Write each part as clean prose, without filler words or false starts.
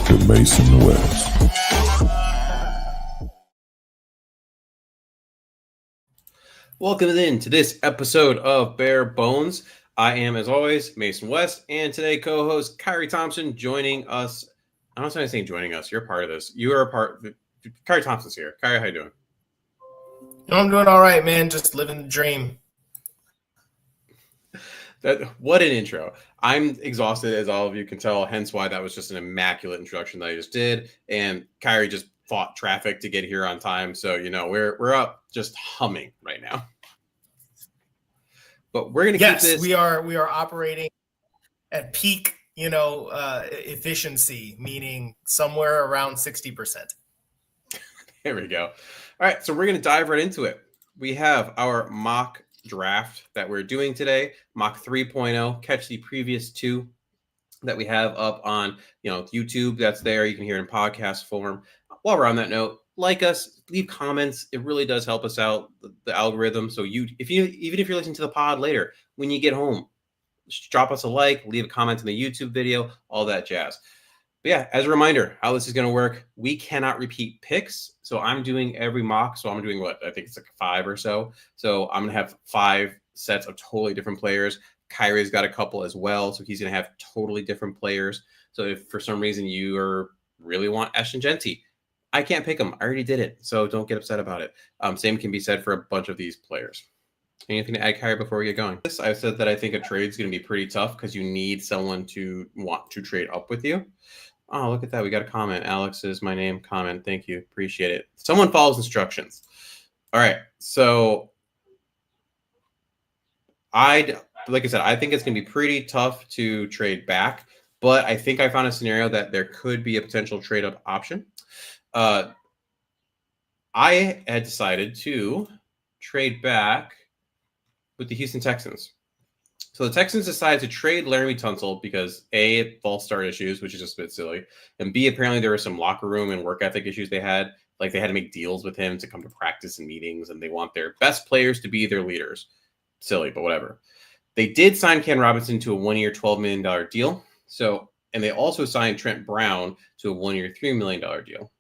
Dr. Mason West. Welcome in to this episode of Bare Bones. I am, as always, Mason West, and today co-host Khari Thompson joining us. I'm not saying joining us. You're a part of this. You are a part. Khari Thompson's here. Khari, how you doing? I'm doing all right, man. Just living the dream. What an intro. I'm exhausted, as all of you can tell, hence why that was just an immaculate introduction that I just did. And Khari just fought traffic to get here on time. So, we're up just humming right now. But we're going to keep this. We are operating at peak, efficiency, meaning somewhere around 60%. There we go. All right, so we're going to dive right into it. We have our mock draft that we're doing today, mock 3.0. Catch the previous two that we have up on YouTube. That's there. You can hear it in podcast form. While we're on that note, like us, leave comments. It really does help us out, the algorithm. So even if you're listening to the pod later, when you get home, just drop us a like, leave a comment in the YouTube video, all that jazz. But yeah, as a reminder, how this is going to work, we cannot repeat picks. So I'm doing every mock. So I'm doing I think it's like 5 or so. So I'm going to have 5 sets of totally different players. Khari's got a couple as well. So he's going to have totally different players. So if for some reason you really want Esh and Genty, I can't pick them. I already did it. So don't get upset about it. Same can be said for a bunch of these players. Anything to add, Khari, before we get going? I said that I think a trade is going to be pretty tough because you need someone to want to trade up with you. Oh, look at that. We got a comment. Alex is my name. Comment. Thank you. Appreciate it. Someone follows instructions. All right. So like I said, I think it's going to be pretty tough to trade back, but I think I found a scenario that there could be a potential trade up option. I had decided to trade back with the Houston Texans. So the Texans decided to trade Laremy Tunsil because A, false start issues, which is just a bit silly, and B, apparently there were some locker room and work ethic issues they had. Like they had to make deals with him to come to practice and meetings, and they want their best players to be their leaders. Silly, but whatever. They did sign Ken Robinson to a 1-year, $12 million deal. And they also signed Trent Brown to a 1-year, $3 million deal.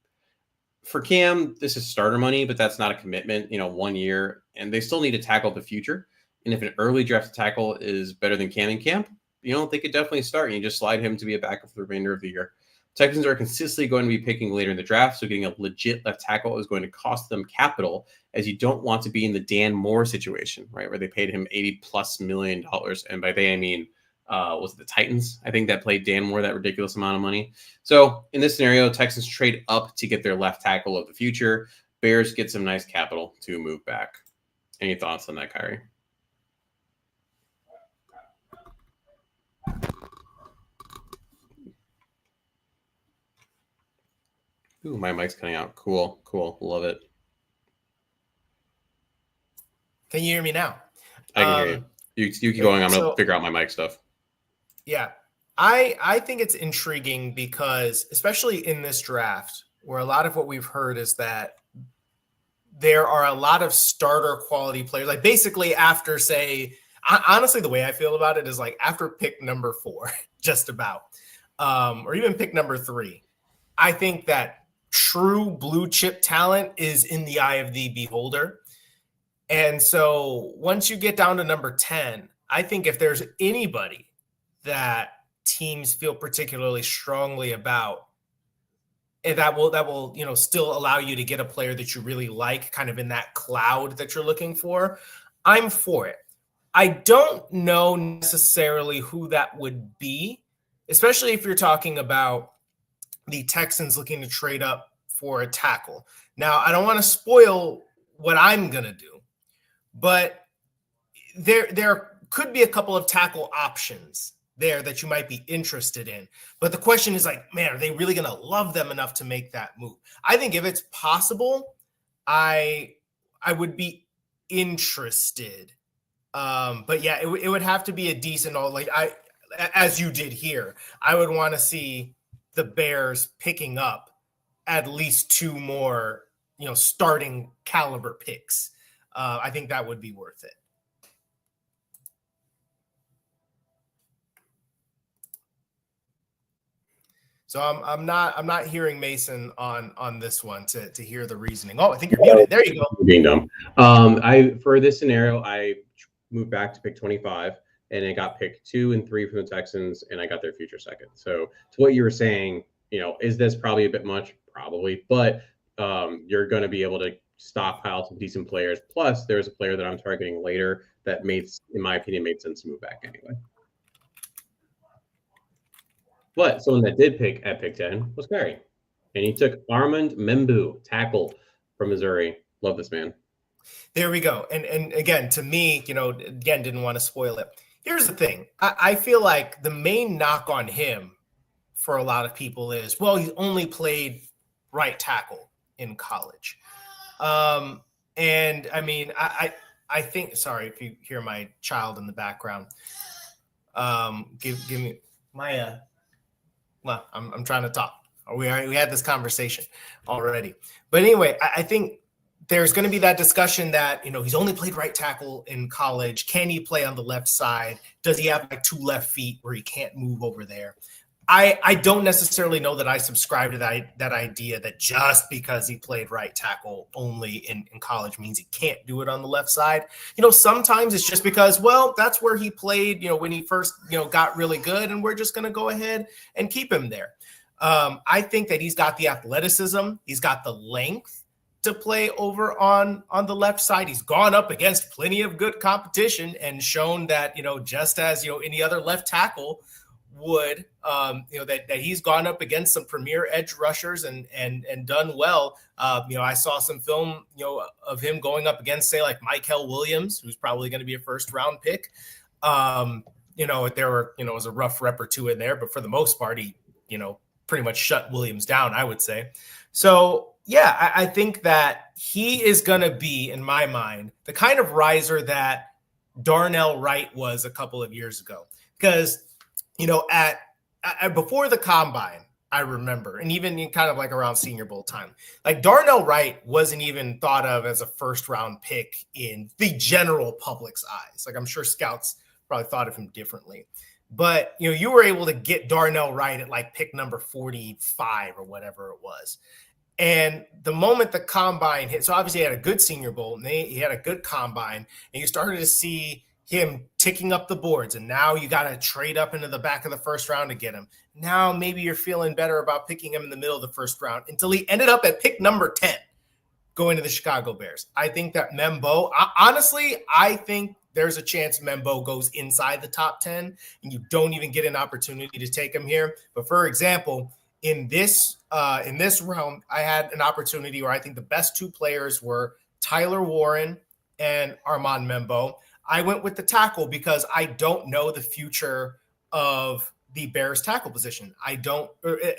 For Cam, this is starter money, but that's not a commitment, 1 year, and they still need to tackle the future. And if an early draft tackle is better than Cam in camp, they could definitely start and you just slide him to be a backup for the remainder of the year. Texans are consistently going to be picking later in the draft, so getting a legit left tackle is going to cost them capital, as you don't want to be in the Dan Moore situation, right, where they paid him $80+ million. And by they, I mean, was it the Titans, I think, that played Dan Moore that ridiculous amount of money. So in this scenario, Texans trade up to get their left tackle of the future. Bears get some nice capital to move back. Any thoughts on that, Khari? Ooh, my mic's coming out. Cool. Love it. Can you hear me now? I can hear you. You keep going. I'm going to figure out my mic stuff. Yeah. I think it's intriguing because, especially in this draft, where a lot of what we've heard is that there are a lot of starter quality players. Like basically after, say, honestly, the way I feel about it is like after pick number 4, just about, or even pick number 3, I think that true blue chip talent is in the eye of the beholder. And so once you get down to number 10, I think if there's anybody that teams feel particularly strongly about, and that will still allow you to get a player that you really like kind of in that cloud that you're looking for, I'm for it. I don't know necessarily who that would be, especially if you're talking about the Texans looking to trade up for a tackle. Now, I don't want to spoil what I'm going to do, but there could be a couple of tackle options there that you might be interested in. But the question is like, man, are they really going to love them enough to make that move? I think if it's possible, I would be interested. But yeah, it would have to be a decent, as you did here, I would want to see the Bears picking up at least 2 more, starting caliber picks. I think that would be worth it. So I'm not hearing Mason on this one to hear the reasoning. Oh, I think you're muted. There you go. Being dumb. For this scenario, I moved back to pick 25, and I got pick 2 and 3 from the Texans, and I got their future second. So to what you were saying, is this probably a bit much? Probably, but you're going to be able to stockpile some decent players. Plus, there's a player that I'm targeting later that in my opinion, made sense to move back anyway. But someone that did pick at pick 10 was Khari. And he took Armand Membou, tackle from Missouri. Love this man. There we go. And again, to me, again, didn't want to spoil it. Here's the thing. I feel like the main knock on him for a lot of people is, well, he only played right tackle in college. And I mean, I think, sorry if you hear my child in the background. Give me my, well, I'm trying to talk. We had this conversation already. But anyway, I think there's going to be that discussion that, he's only played right tackle in college. Can he play on the left side? Does he have like 2 left feet where he can't move over there? I don't necessarily know that I subscribe to that idea that just because he played right tackle only in college means he can't do it on the left side. Sometimes it's just because, well, that's where he played, when he first, got really good, and we're just going to go ahead and keep him there. I think that he's got the athleticism. He's got the length to play over on the left side. He's gone up against plenty of good competition and shown that, just as, any other left tackle would, that he's gone up against some premier edge rushers and done well. I saw some film, of him going up against, say, like Michael Williams, who's probably going to be a first round pick. There were, it was a rough rep or 2 in there, but for the most part, he, pretty much shut Williams down, I would say. So yeah, I think that he is going to be, in my mind, the kind of riser that Darnell Wright was a couple of years ago. Because, at before the combine, I remember, and even kind of like around Senior Bowl time, like Darnell Wright wasn't even thought of as a first round pick in the general public's eyes. Like, I'm sure scouts probably thought of him differently. But, you were able to get Darnell Wright at like pick number 45 or whatever it was. And the moment the combine hit, so obviously he had a good Senior Bowl, and he had a good combine, and you started to see him ticking up the boards. And now you got to trade up into the back of the first round to get him. Now maybe you're feeling better about picking him in the middle of the first round, until he ended up at pick number 10 going to the Chicago Bears. I think that Membou, honestly, I think there's a chance Membou goes inside the top 10 and you don't even get an opportunity to take him here. But for example, in this round, I had an opportunity where I think the best 2 players were Tyler Warren and Armand Membou. I went with the tackle because I don't know the future of the Bears tackle position.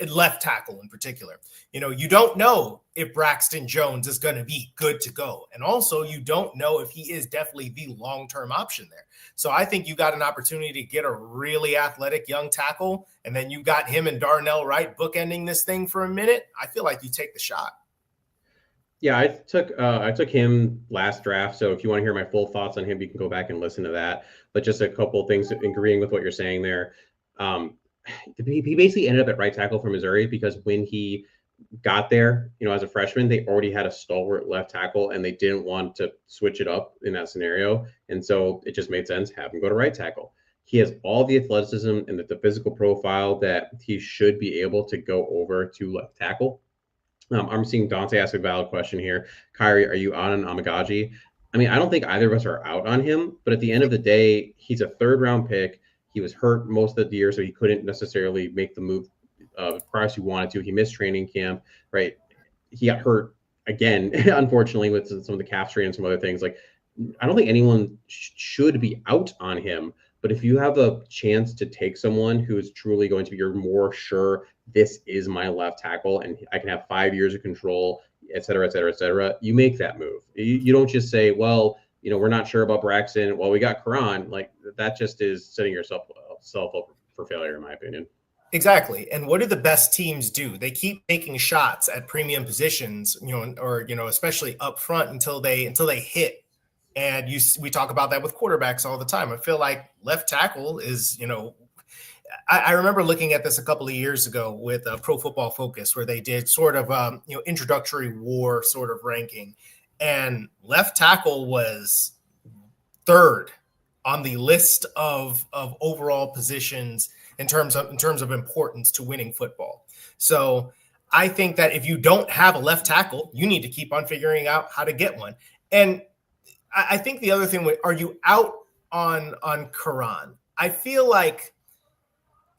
Left tackle in particular. You don't know if Braxton Jones is going to be good to go. And also you don't know if he is definitely the long-term option there. So I think you got an opportunity to get a really athletic young tackle, and then you got him and Darnell Wright bookending this thing for a minute. I feel like you take the shot. Yeah, I took him last draft. So if you want to hear my full thoughts on him, you can go back and listen to that. But just a couple of things agreeing with what you're saying there. He basically ended up at right tackle for Missouri because when he got there, as a freshman, they already had a stalwart left tackle and they didn't want to switch it up in that scenario. And so it just made sense, have him go to right tackle. He has all the athleticism and the physical profile that he should be able to go over to left tackle. I'm seeing Dante ask a valid question here. Khari, are you on Omarion? I mean, I don't think either of us are out on him, but at the end of the day, he's a 3rd round pick. He was hurt most of the year, so he couldn't necessarily make the move prior as he wanted to. He missed training camp, right? He got hurt again, unfortunately, with some of the calf strain and some other things. Like, I don't think anyone should be out on him, but if you have a chance to take someone who is truly going to be, you're more sure this is my left tackle and I can have 5 years of control, et cetera, et cetera, et cetera, you make that move. You don't just say, well, we're not sure about Braxton. Well, we got Quinshon. Like, that just is setting yourself up for failure, in my opinion. Exactly. And what do the best teams do? They keep taking shots at premium positions, or especially up front until they hit. And we talk about that with quarterbacks all the time. I feel like left tackle is, I remember looking at this a couple of years ago with Pro Football Focus, where they did sort of introductory war sort of ranking, and left tackle was third on the list of overall positions in terms of importance to winning football. So I think that if you don't have a left tackle, you need to keep on figuring out how to get one. And I think the other thing, are you out on Quinshon? I feel like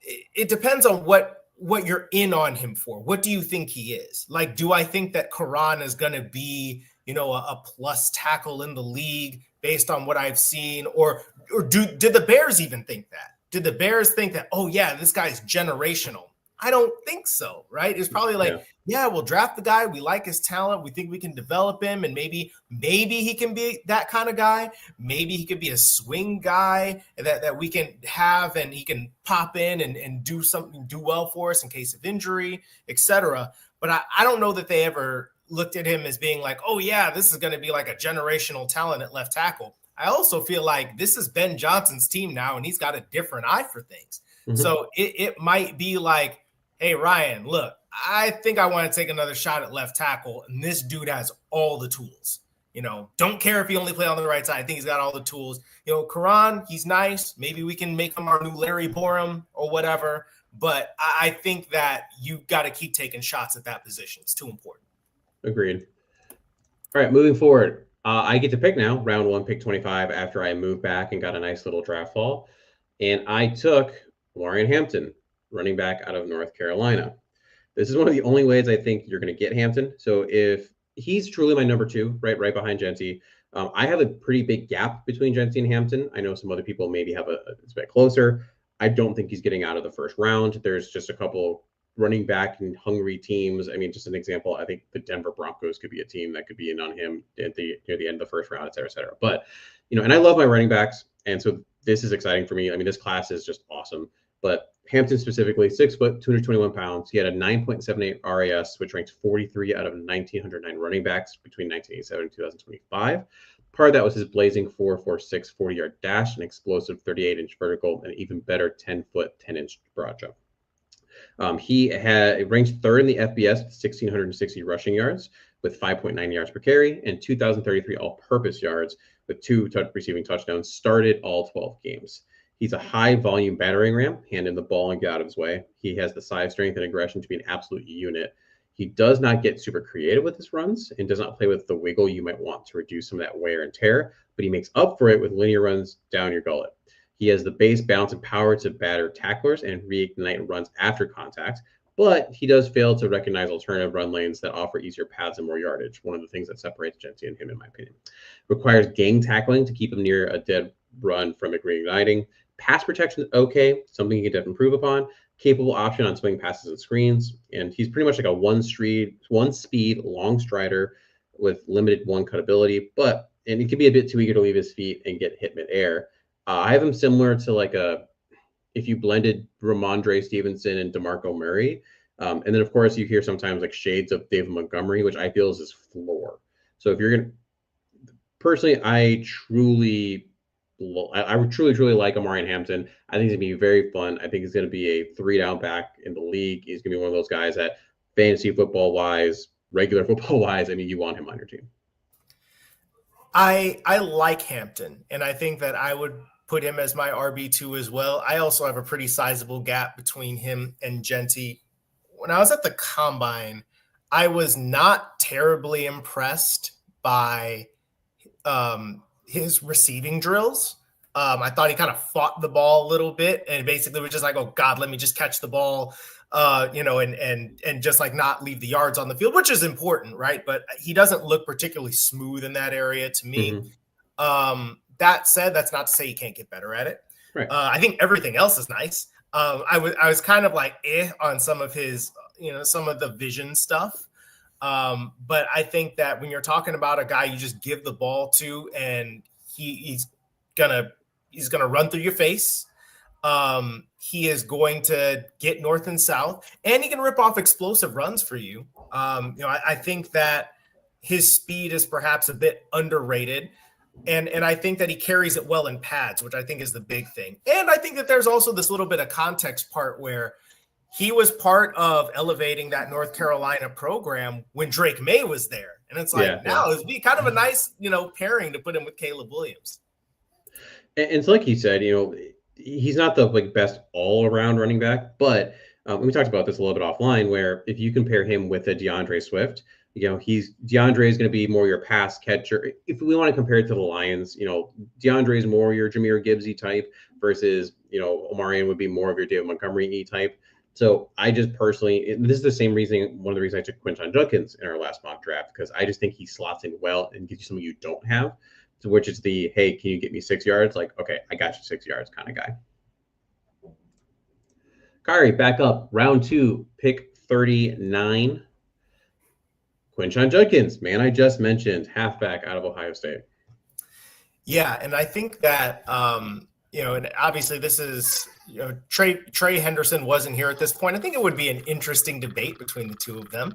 it depends on what you're in on him for. What do you think he is? Like, do I think that Quinshon is going to be, a plus tackle in the league based on what I've seen? Or did the Bears even think that? Did the Bears think that, oh yeah, this guy's generational? I don't think so, right? It's probably like, yeah, we'll draft the guy. We like his talent. We think we can develop him, and maybe he can be that kind of guy. Maybe he could be a swing guy that we can have, and he can pop in and do something, do well for us in case of injury, etc. But I don't know that they ever looked at him as being like, oh yeah, this is going to be like a generational talent at left tackle. I also feel like this is Ben Johnson's team now, and he's got a different eye for things. Mm-hmm. So it might be like, hey, Ryan, look, I think I want to take another shot at left tackle, and this dude has all the tools. Don't care if he only play on the right side. I think he's got all the tools. Quinshon, he's nice. Maybe we can make him our new Larry Borum or whatever. But I think that you got to keep taking shots at that position. It's too important. Agreed. All right, moving forward. I get to pick now, round 1, pick 25, after I moved back and got a nice little draft haul. And I took Omarion Hampton, running back out of North Carolina. This is one of the only ways I think you're going to get Hampton. So if he's truly my number 2, right behind Genty, I have a pretty big gap between Genty and Hampton. I know some other people maybe have it's a bit closer. I don't think he's getting out of the first round. There's just a couple running back and hungry teams. I mean, just an example, I think the Denver Broncos could be a team that could be in on him near the end of the first round, et cetera, et cetera. But, and I love my running backs. And so this is exciting for me. I mean, this class is just awesome. But Hampton specifically, 6 foot, 221 pounds. He had a 9.78 RAS, which ranks 43 out of 1,909 running backs between 1987 and 2025. Part of that was his blazing 4.46 40-yard dash, an explosive 38-inch vertical, and an even better 10-foot, 10-inch broad jump. He ranked third in the FBS with 1,660 rushing yards with 5.9 yards per carry and 2,033 all-purpose yards with 2 receiving touchdowns, started all 12 games. He's a high-volume battering ram, hand him the ball and get out of his way. He has the size, strength, and aggression to be an absolute unit. He does not get super creative with his runs and does not play with the wiggle you might want to reduce some of that wear and tear, but he makes up for it with linear runs down your gullet. He has the base, balance, and power to batter tacklers and reignite runs after contact, but he does fail to recognize alternative run lanes that offer easier paths and more yardage, one of the things that separates Genty and him, in my opinion. Requires gang tackling to keep him near a dead run from reigniting. Pass protection is okay, something he can improve upon. Capable option on swing passes and screens, and he's pretty much like a one speed long strider with limited one cut ability, and he can be a bit too eager to leave his feet and get hit mid-air. I have him similar to if you blended Ramondre Stevenson and DeMarco Murray, and then of course you hear sometimes like shades of David Montgomery, which I feel is his floor. So if you're personally, I would truly like Omarion Hampton. I think he's going to be very fun. I think he's going to be a 3-down back in the league. He's going to be one of those guys that fantasy football wise, regular football wise, I mean, you want him on your team. I like Hampton, and I think that I would put him as my RB2 as well. I also have a pretty sizable gap between him and Genty. When I was at the Combine, I was not terribly impressed by his receiving drills. I thought he kind of fought the ball a little bit and basically was just like, oh God, let me just catch the ball, and just like not leave the yards on the field, which is important, right? But he doesn't look particularly smooth in that area to me. Mm-hmm. That said, that's not to say he can't get better at it. Right. I think everything else is nice. I was kind of like on some of his, some of the vision stuff. But I think that when you're talking about a guy you just give the ball to and he's gonna run through your face. He is going to get north and south, and he can rip off explosive runs for you. I think that his speed is perhaps a bit underrated. And I think that he carries it well in pads, which I think is the big thing. And I think that there's also this little bit of context part where he was part of elevating that North Carolina program when Drake May was there. And it's like now it'd be kind of a nice, pairing to put him with Caleb Williams. And it's like he said, he's not the best all around running back, but we talked about this a little bit offline, where if you compare him with a DeAndre Swift, DeAndre is going to be more your pass catcher. If we want to compare it to the Lions, DeAndre is more your Jahmyr Gibbsy type versus, Omarion would be more of your David Montgomery type. So I just personally, this is the same reason, one of the reasons I took Quinshon Judkins in our last mock draft, because I just think he slots in well and gives you something you don't have. So which is the, hey, can you get me 6 yards? Like, okay, I got you 6 yards kind of guy. Khari, back up. Round 2, pick 39. Quinshon Judkins, man, I just mentioned, halfback out of Ohio State. Yeah, and I think that, and obviously this is, Trey Henderson wasn't here at this point. I think it would be an interesting debate between the two of them,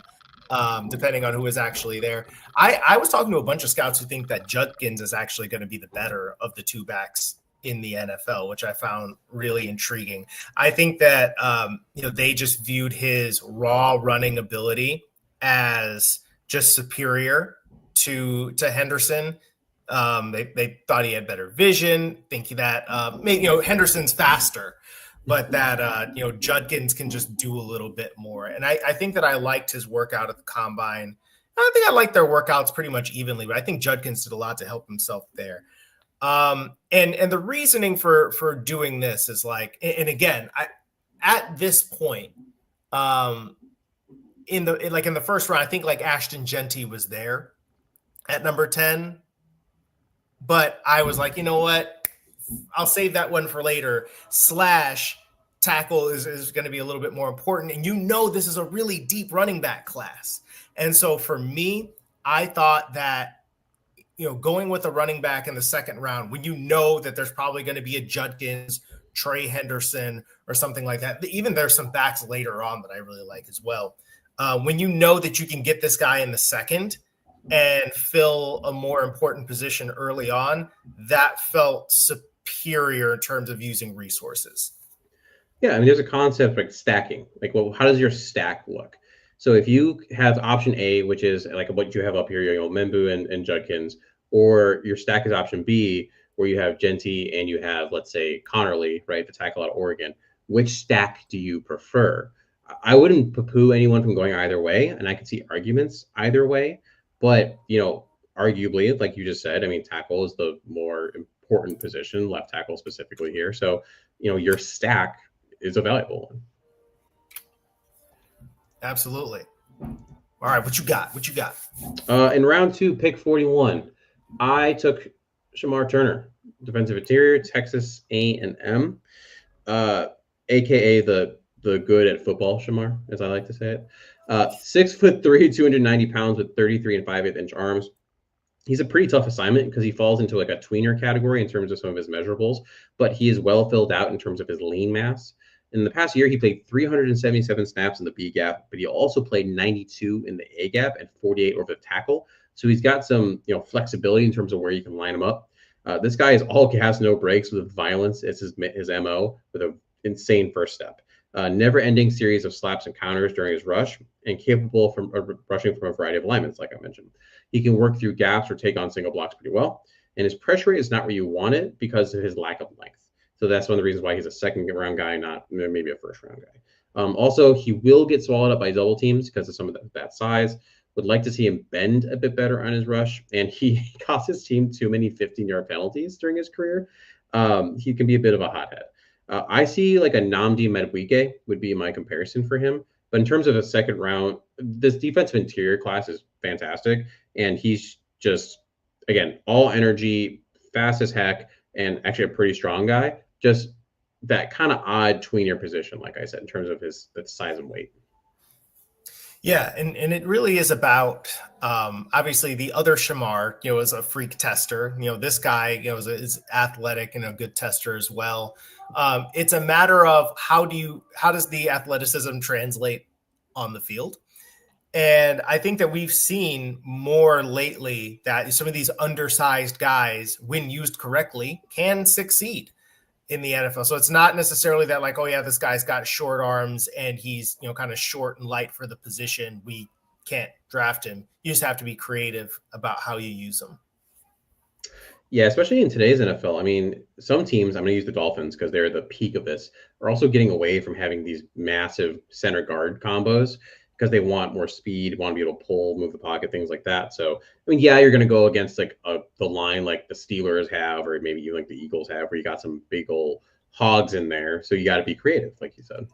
depending on who is actually there. I was talking to a bunch of scouts who think that Judkins is actually going to be the better of the two backs in the NFL, which I found really intriguing. I think that, they just viewed his raw running ability as just superior to Henderson. They thought he had better vision, thinking that, Henderson's faster, but that, Judkins can just do a little bit more. And I think that I liked his workout at the combine. I think I liked their workouts pretty much evenly, but I think Judkins did a lot to help himself there. And the reasoning for doing this is and again, at this point, in the first round, I think Ashton Genty was there at number 10, but I was like, you know what? I'll save that one for later. / tackle is going to be a little bit more important. And this is a really deep running back class. And so for me, I thought that, going with a running back in the second round, when that there's probably going to be a Judkins, Trey Henderson, or something like that. Even there's some backs later on that I really like as well. When that you can get this guy in the second and fill a more important position early on, that felt superior in terms of using resources. Yeah, I mean, there's a concept like stacking. How does your stack look? So if you have option A, which is what you have up here, Membou and Judkins, or your stack is option B, where you have Genty and you have, let's say, Connerly, right, the tackle out of Oregon, which stack do you prefer? I wouldn't poo-poo anyone from going either way, and I could see arguments either way. But, arguably, like you just said, I mean, tackle is the more important position, left tackle specifically here. So, your stack is a valuable one. Absolutely. All right, what you got? In round 2, pick 41, I took Shamar Turner, defensive interior, Texas A&M, a.k.a. the good at football Shamar, as I like to say it. 6'3", 290 pounds with 33 and 5/8 inch arms. He's a pretty tough assignment because he falls into a tweener category in terms of some of his measurables, but he is well filled out in terms of his lean mass. In the past year, he played 377 snaps in the B gap, but he also played 92 in the A gap and 48 over the tackle. So he's got some, flexibility in terms of where you can line him up. This guy is all gas, no breaks with violence. It's his MO with an insane first step. Never-ending series of slaps and counters during his rush, and capable from rushing from a variety of alignments, like I mentioned. He can work through gaps or take on single blocks pretty well, and his pressure rate is not where you want it because of his lack of length. So that's one of the reasons why he's a second-round guy, not maybe a first-round guy. Also, he will get swallowed up by double teams because of some of that size. Would like to see him bend a bit better on his rush, and he cost his team too many 15-yard penalties during his career. He can be a bit of a hothead. I see a Nnamdi Madueke would be my comparison for him. But in terms of a second round, this defensive interior class is fantastic. And he's just, again, all energy, fast as heck, and actually a pretty strong guy. Just that kind of odd tweener position, like I said, in terms of his size and weight. Yeah, and it really is about, obviously, the other Shamar, is a freak tester. This guy, is athletic and a good tester as well. It's a matter of how does the athleticism translate on the field? And I think that we've seen more lately that some of these undersized guys, when used correctly, can succeed in the NFL. So it's not necessarily that like, oh yeah, this guy's got short arms and he's, kind of short and light for the position, we can't draft him. You just have to be creative about how you use him. Yeah, especially in today's NFL. I mean, some teams, I'm going to use the Dolphins because they're the peak of this, are also getting away from having these massive center guard combos because they want more speed, want to be able to pull, move the pocket, things like that. So, I mean, yeah, you're going to go against like the line like the Steelers have, or maybe even like the Eagles have, where you got some big old hogs in there. So you got to be creative, like you said.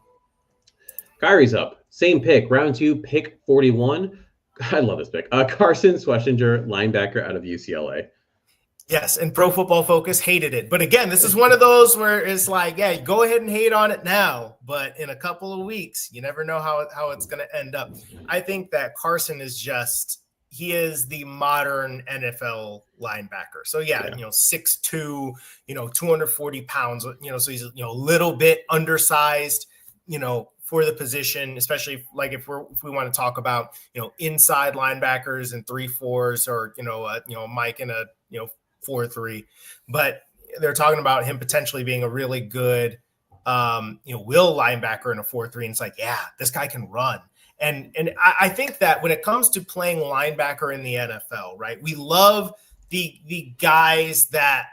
Khari's up. Same pick, round 2, pick 41. I love this pick. Carson Schlesinger, linebacker out of UCLA. Yes, and Pro Football Focus hated it. But again, this is one of those where it's like, yeah, go ahead and hate on it now, but in a couple of weeks, you never know how it's going to end up. I think that Carson is he is the modern NFL linebacker. So yeah. 6'2", 240 pounds, so he's a little bit undersized, for the position, especially like if we want to talk about, inside linebackers and 3-4s or, Mike in a, 4-3, but they're talking about him potentially being a really good, will linebacker in a 4-3. And it's like, yeah, this guy can run. And I think that when it comes to playing linebacker in the NFL, right, we love the guys that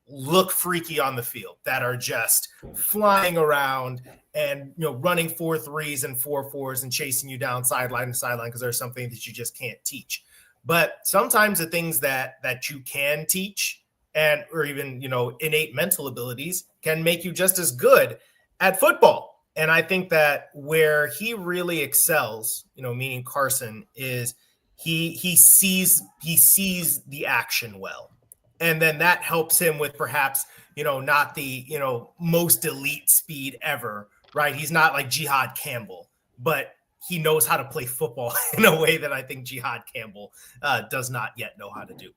look freaky on the field, that are just flying around and, running 4-3s and 4-4s and chasing you down sideline to sideline because there's something that you just can't teach. But sometimes the things that you can teach or even, innate mental abilities can make you just as good at football. And I think that where he really excels, meaning Carson, is he sees the action well. And then that helps him with perhaps, not the, most elite speed ever, right? He's not like Jihad Campbell, but he knows how to play football in a way that I think Jihad Campbell does not yet know how to do.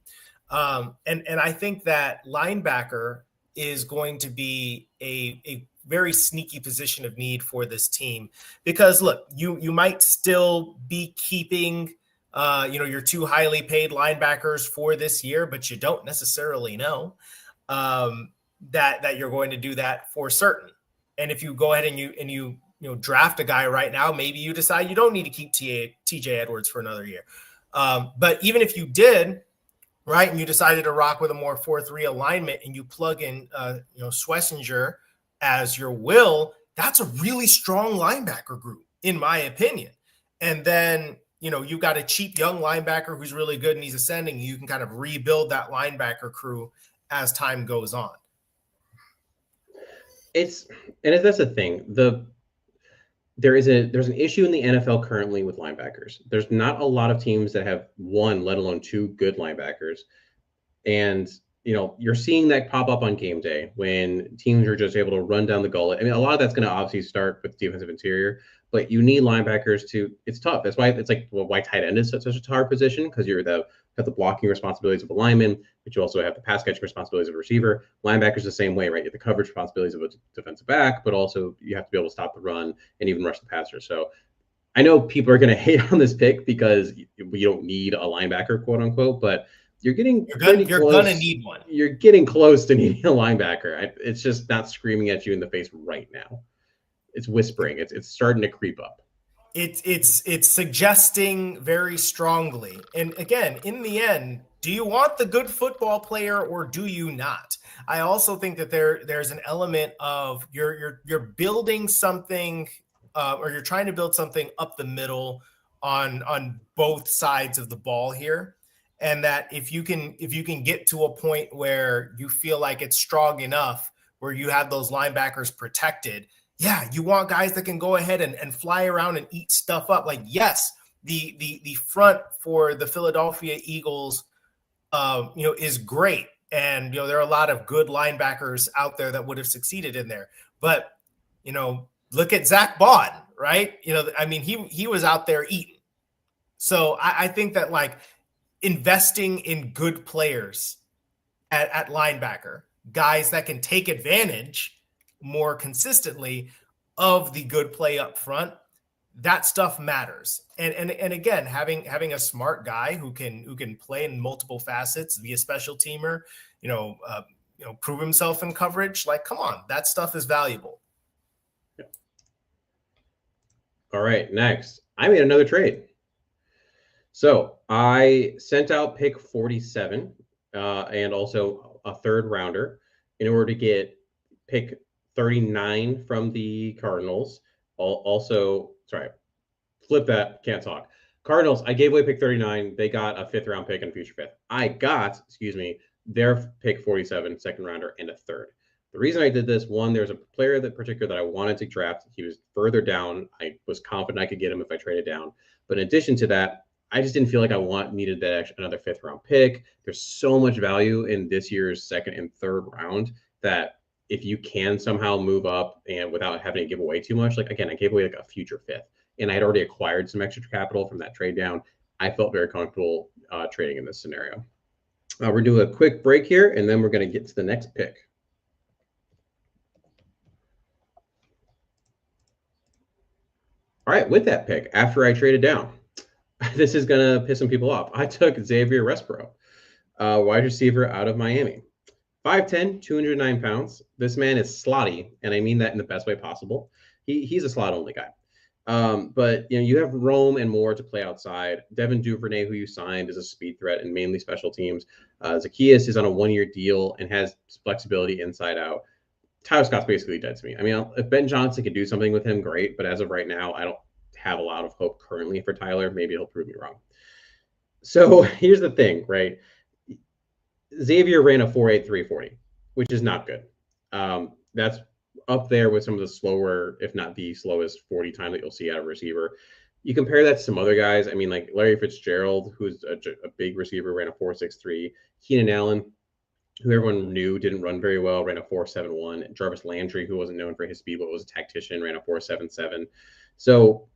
And I think that linebacker is going to be a very sneaky position of need for this team because look, you might still be keeping, your 2 highly paid linebackers for this year, but you don't necessarily know that you're going to do that for certain. And if you go ahead and you draft a guy right now, maybe you decide you don't need to keep TJ Edwards for another year. But even if you did, right, and you decided to rock with a more 4-3 alignment and you plug in, Schlesinger as your will, that's a really strong linebacker group, in my opinion. And then, you've got a cheap young linebacker who's really good and he's ascending. You can kind of rebuild that linebacker crew as time goes on. That's the thing. There's an issue in the NFL currently with linebackers. There's not a lot of teams that have 1, let alone 2 good linebackers. And, you're seeing that pop up on game day when teams are just able to run down the gullet. I mean, a lot of that's going to obviously start with defensive interior, but you need linebackers it's tough. That's why it's like, why tight end is such a hard position, because you're have the blocking responsibilities of a lineman, but you also have the pass catching responsibilities of a receiver. Linebackers the same way, right? You have the coverage responsibilities of a defensive back, but also you have to be able to stop the run and even rush the passer. So I know people are going to hate on this pick because we don't need a linebacker, quote unquote, but you're going to need one. You're getting close to needing a linebacker. It's just not screaming at you in the face right now. It's whispering. It's starting to creep up. It's suggesting very strongly. And again, in the end, do you want the good football player or do you not? I also think that there's an element of you're building something, or you're trying to build something up the middle on both sides of the ball here. And that if you can get to a point where you feel like it's strong enough where you have those linebackers protected, yeah, you want guys that can go ahead and fly around and eat stuff up. Like, yes, the front for the Philadelphia Eagles, is great. And, there are a lot of good linebackers out there that would have succeeded in there. But, look at Zach Bond, right? He was out there eating. So I think that, like, investing in good players at linebacker, guys that can take advantage more consistently of the good play up front, that stuff matters. And again, having a smart guy who can play in multiple facets, be a special teamer, prove himself in coverage. Like, come on, that stuff is valuable. Yeah. All right, next, I made another trade. So I sent out pick 47 and also a third rounder in order to get pick 39 from the Cardinals. Also, sorry, flip that, can't talk. Cardinals, I gave away pick 39. They got a 5th round pick and a future 5th. I got, their pick 47, second rounder, and a third. The reason I did this, one, there's a player that I wanted to draft. He was further down. I was confident I could get him if I traded down. But in addition to that, I just didn't feel like I needed that another 5th round pick. There's so much value in this year's 2nd and 3rd round that if you can somehow move up and without having to give away too much, like again, I gave away like a future 5th, and I had already acquired some extra capital from that trade down. I felt very comfortable trading in this scenario. We're doing a quick break here, and then we're going to get to the next pick. All right, with that pick, after I traded down, this is going to piss some people off. I took Xavier Respro, wide receiver out of Miami. 5'10", 209 pounds. This man is slotty, and I mean that in the best way possible. He's a slot-only guy. But you have Rome and Moore to play outside. Devin Duvernay, who you signed, is a speed threat and mainly special teams. Zacchaeus is on a 1-year deal and has flexibility inside out. Tyler Scott's basically dead to me. I mean, if Ben Johnson could do something with him, great. But as of right now, I don't have a lot of hope currently for Tyler. Maybe he'll prove me wrong. So here's the thing, right? Xavier ran a 4.83 40, which is not good. That's up there with some of the slower, if not the slowest 40 time that you'll see out of a receiver. You compare that to some other guys. I mean, like Larry Fitzgerald, who's a big receiver, ran a 4.63. Keenan Allen, who everyone knew didn't run very well, ran a 4.71. Jarvis Landry, who wasn't known for his speed but was a tactician, ran a 4.77. So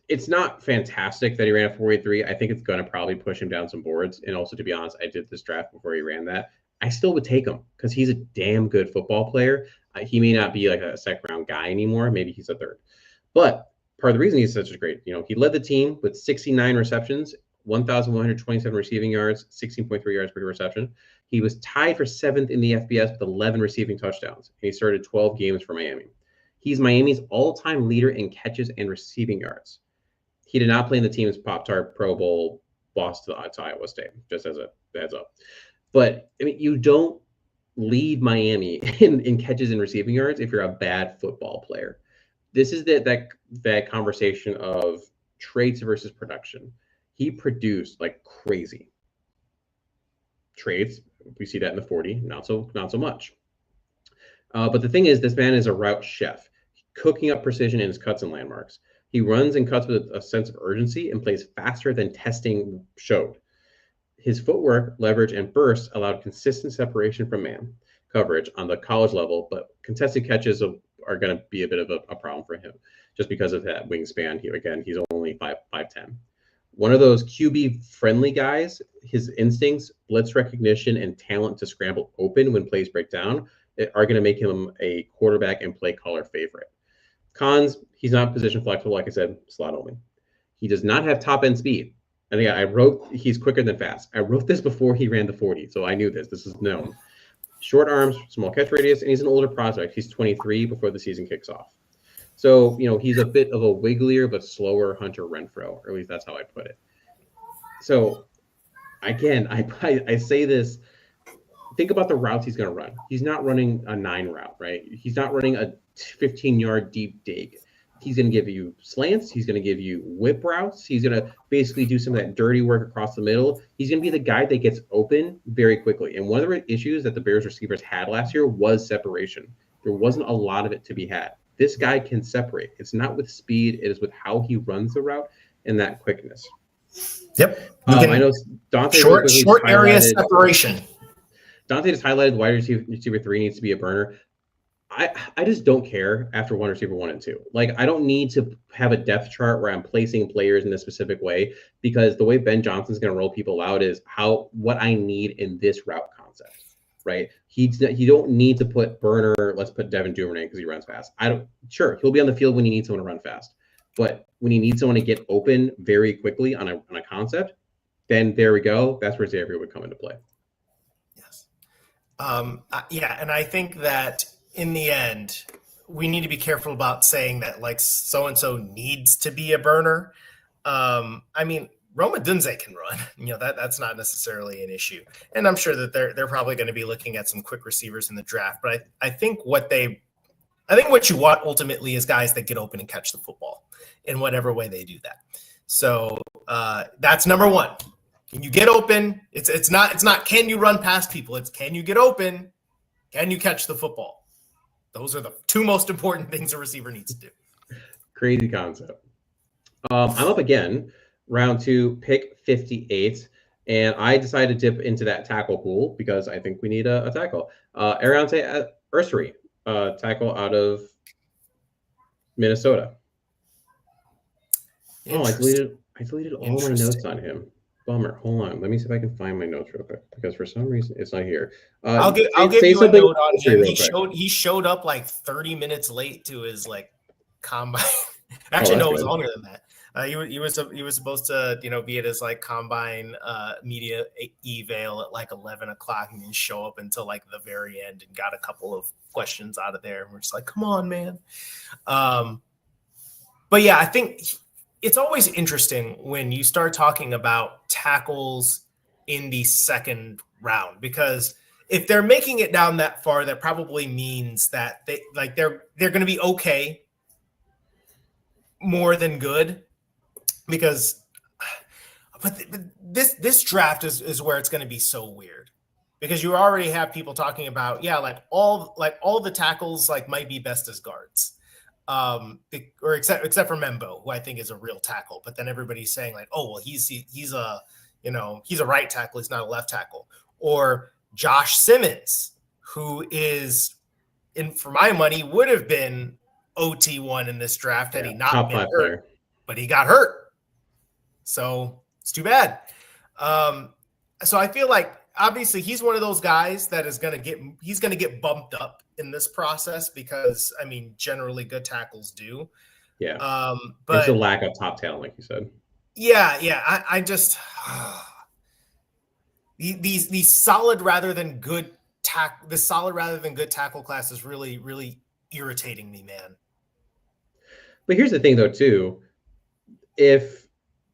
it's not fantastic that he ran a 4.83. I think it's going to probably push him down some boards. And also, to be honest, I did this draft before he ran that. I still would take him because he's a damn good football player. He may not be like a 2nd round guy anymore. Maybe he's a 3rd. But part of the reason he's such a great, he led the team with 69 receptions, 1,127 receiving yards, 16.3 yards per reception. He was tied for 7th in the FBS with 11 receiving touchdowns. And he started 12 games for Miami. He's Miami's all-time leader in catches and receiving yards. He did not play in the team's Pop-Tart Pro Bowl loss to Iowa State, just as a heads up. But, I mean, you don't lead Miami in catches and receiving yards if you're a bad football player. This is that conversation of traits versus production. He produced like crazy. Traits, we see that in the 40, not so much. But the thing is, this man is a route chef, cooking up precision in his cuts and landmarks. He runs and cuts with a sense of urgency and plays faster than testing showed. His footwork, leverage, and burst allowed consistent separation from man coverage on the college level, but contested catches are going to be a bit of a problem for him just because of that wingspan. He's only 5'10". One of those QB-friendly guys, his instincts, blitz recognition, and talent to scramble open when plays break down are going to make him a quarterback and play caller favorite. Cons, he's not position flexible, like I said, slot only. He does not have top-end speed. And yeah, I wrote he's quicker than fast. I wrote this before he ran the 40, so I knew this. This is known. Short arms, small catch radius, and he's an older prospect. He's 23 before the season kicks off. So, he's a bit of a wigglier but slower Hunter Renfrow, or at least that's how I put it. So, again, I say this. Think about the routes he's going to run. He's not running a 9 route, right? He's not running a 15-yard deep dig. He's going to give you slants. He's going to give you whip routes. He's going to basically do some of that dirty work across the middle. He's going to be the guy that gets open very quickly. And one of the issues that the Bears receivers had last year was separation. There wasn't a lot of it to be had. This guy can separate. It's not with speed. It is with how he runs the route and that quickness. Yep. I know Dante short area separation. Dante just highlighted wide receiver 3 needs to be a burner. I just don't care after one receiver 1 and 2. Like, I don't need to have a depth chart where I'm placing players in a specific way, because the way Ben Johnson's going to roll people out is what I need in this route concept, right? You don't need to put burner. Let's put Devin Duvernay because he runs fast. Sure, he'll be on the field when you need someone to run fast. But when he needs someone to get open very quickly on a concept, then there we go. That's where Xavier would come into play. Yes. Yeah, and I think that in the end, we need to be careful about saying that like so and so needs to be a burner. I mean, Roma Dunze can run. That's not necessarily an issue, and I'm sure that they're probably going to be looking at some quick receivers in the draft. But I think what you want ultimately is guys that get open and catch the football in whatever way they do that. So that's number one. Can you get open? It's not can you run past people? It's can you get open? Can you catch the football? Those are the two most important things a receiver needs to do. Crazy concept. I'm up again, round 2, pick 58, and I decided to dip into that tackle pool because I think we need a tackle. Ariante Ursary, tackle out of Minnesota. Oh, I deleted all my notes on him. Bummer. Hold on. Let me see if I can find my notes real quick because for some reason it's not here. I'll give you a note on him. He showed up like 30 minutes late to his like combine. Actually, no, it was longer than that. He was supposed to be at his like combine media eval at like 11 o'clock and didn't show up until like the very end and got a couple of questions out of there. And we're just like, come on, man. But yeah, I think it's always interesting when you start talking about tackles in the second round, because if they're making it down that far, that probably means that they're going to be okay, more than good, because but this draft is where it's going to be so weird, because you already have people talking about all the tackles like might be best as guards. Or except for Membou, who I think is a real tackle, but then everybody's saying like, oh well, he's a right tackle, he's not a left tackle. Or Josh Simmons, who is, for my money, would have been OT1 in this draft had he not been hurt, but he got hurt, so it's too bad. So I feel like obviously he's one of those guys that is going to get bumped up in this process, because I mean generally good tackles do. Yeah. But it's a lack of top talent, like you said. Yeah. I just these solid rather than good tackle class is really, really irritating me, man. But here's the thing though, too. If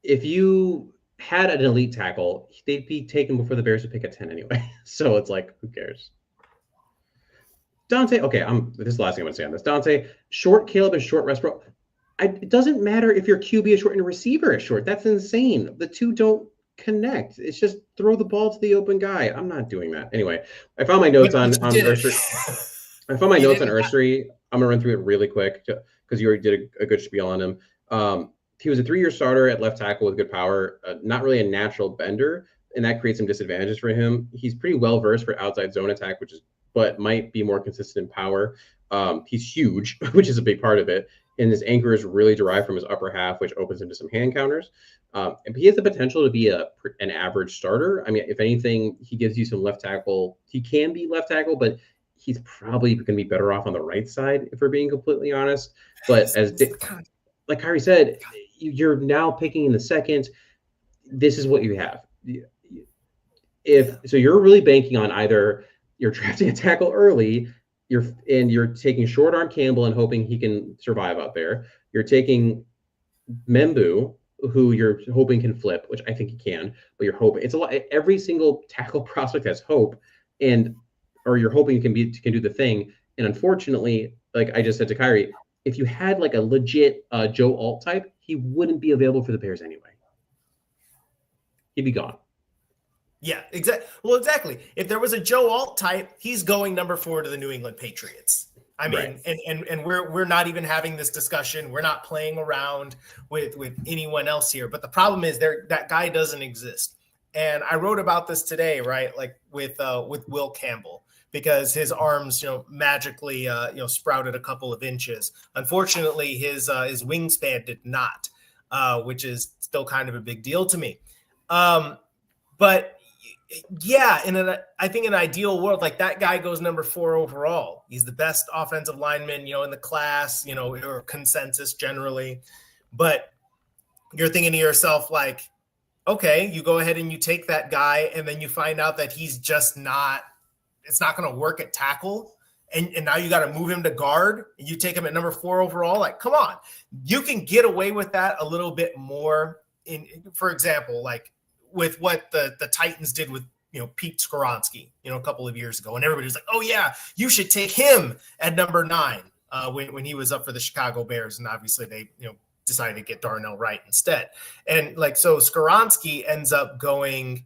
you had an elite tackle, they'd be taken before the Bears would pick at 10 anyway. So it's like, who cares? Dante, okay, this is the last thing I'm going to say on this. Dante, short Caleb and short Westbrook. It doesn't matter if your QB is short and your receiver is short. That's insane. The two don't connect. It's just throw the ball to the open guy. I'm not doing that. Anyway, I found my notes on Ursary. I found my notes on Ursary. I'm going to run through it really quick because you already did a good spiel on him. He was a 3-year starter at left tackle with good power, not really a natural bender, and that creates some disadvantages for him. He's pretty well versed for outside zone attack, but might be more consistent in power. He's huge, which is a big part of it. And his anchor is really derived from his upper half, which opens him to some hand counters. And he has the potential to be an average starter. I mean, if anything, he gives you some left tackle. He can be left tackle, but he's probably going to be better off on the right side, if we're being completely honest. But like Khari said, you're now picking in the second. This is what you have. So you're really banking on either you're drafting a tackle early, you're taking short arm Campbell and hoping he can survive out there. You're taking Membou, who you're hoping can flip, which I think he can, but you're hoping it's a lot. Every single tackle prospect has hope, or you're hoping can do the thing. And unfortunately, like I just said to Khari, if you had like a legit Joe Alt type, he wouldn't be available for the Bears anyway. He'd be gone. Yeah, exactly. Well, exactly. If there was a Joe Alt type, he's going number 4 to the New England Patriots. I mean, right. and we're not even having this discussion. We're not playing around with anyone else here. But the problem is that guy doesn't exist. And I wrote about this today, right? Like with Will Campbell, because his arms, magically, sprouted a couple of inches. Unfortunately, his wingspan did not, which is still kind of a big deal to me. But yeah, I think in an ideal world, like that guy goes number 4 overall. He's the best offensive lineman, in the class, or consensus generally. But you're thinking to yourself, like, okay, you go ahead and you take that guy, and then you find out that he's just not, it's not going to work at tackle. And now you got to move him to guard. You take him at number 4 overall. Like, come on. You can get away with that a little bit more for example, like with what the Titans did with, Pete Skoronski, a couple of years ago. And everybody was like, oh yeah, you should take him at number 9 when he was up for the Chicago Bears. And obviously they, decided to get Darnell Wright instead. And so Skoronski ends up going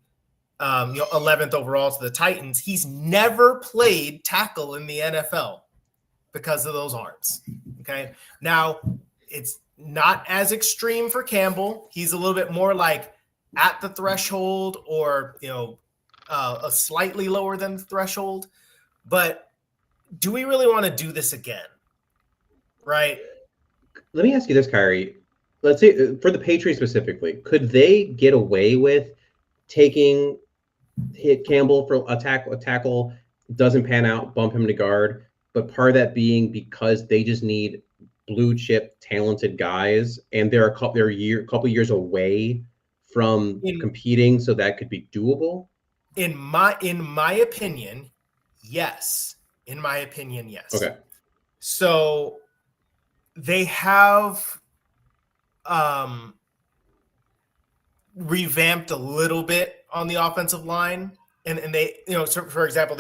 11th overall to the Titans. He's never played tackle in the NFL because of those arms. Okay. Now it's not as extreme for Campbell. He's a little bit more like at the threshold or, a slightly lower than the threshold. But do we really want to do this again? Right. Let me ask you this, Khari. Let's say for the Patriots specifically, could they get away with taking Campbell for a tackle doesn't pan out, bump him to guard, but part of that being because they just need blue chip talented guys, and they're a couple years away from competing, so that could be doable? In my opinion, yes. Okay. So they have revamped a little bit on the offensive line, and they, so for example,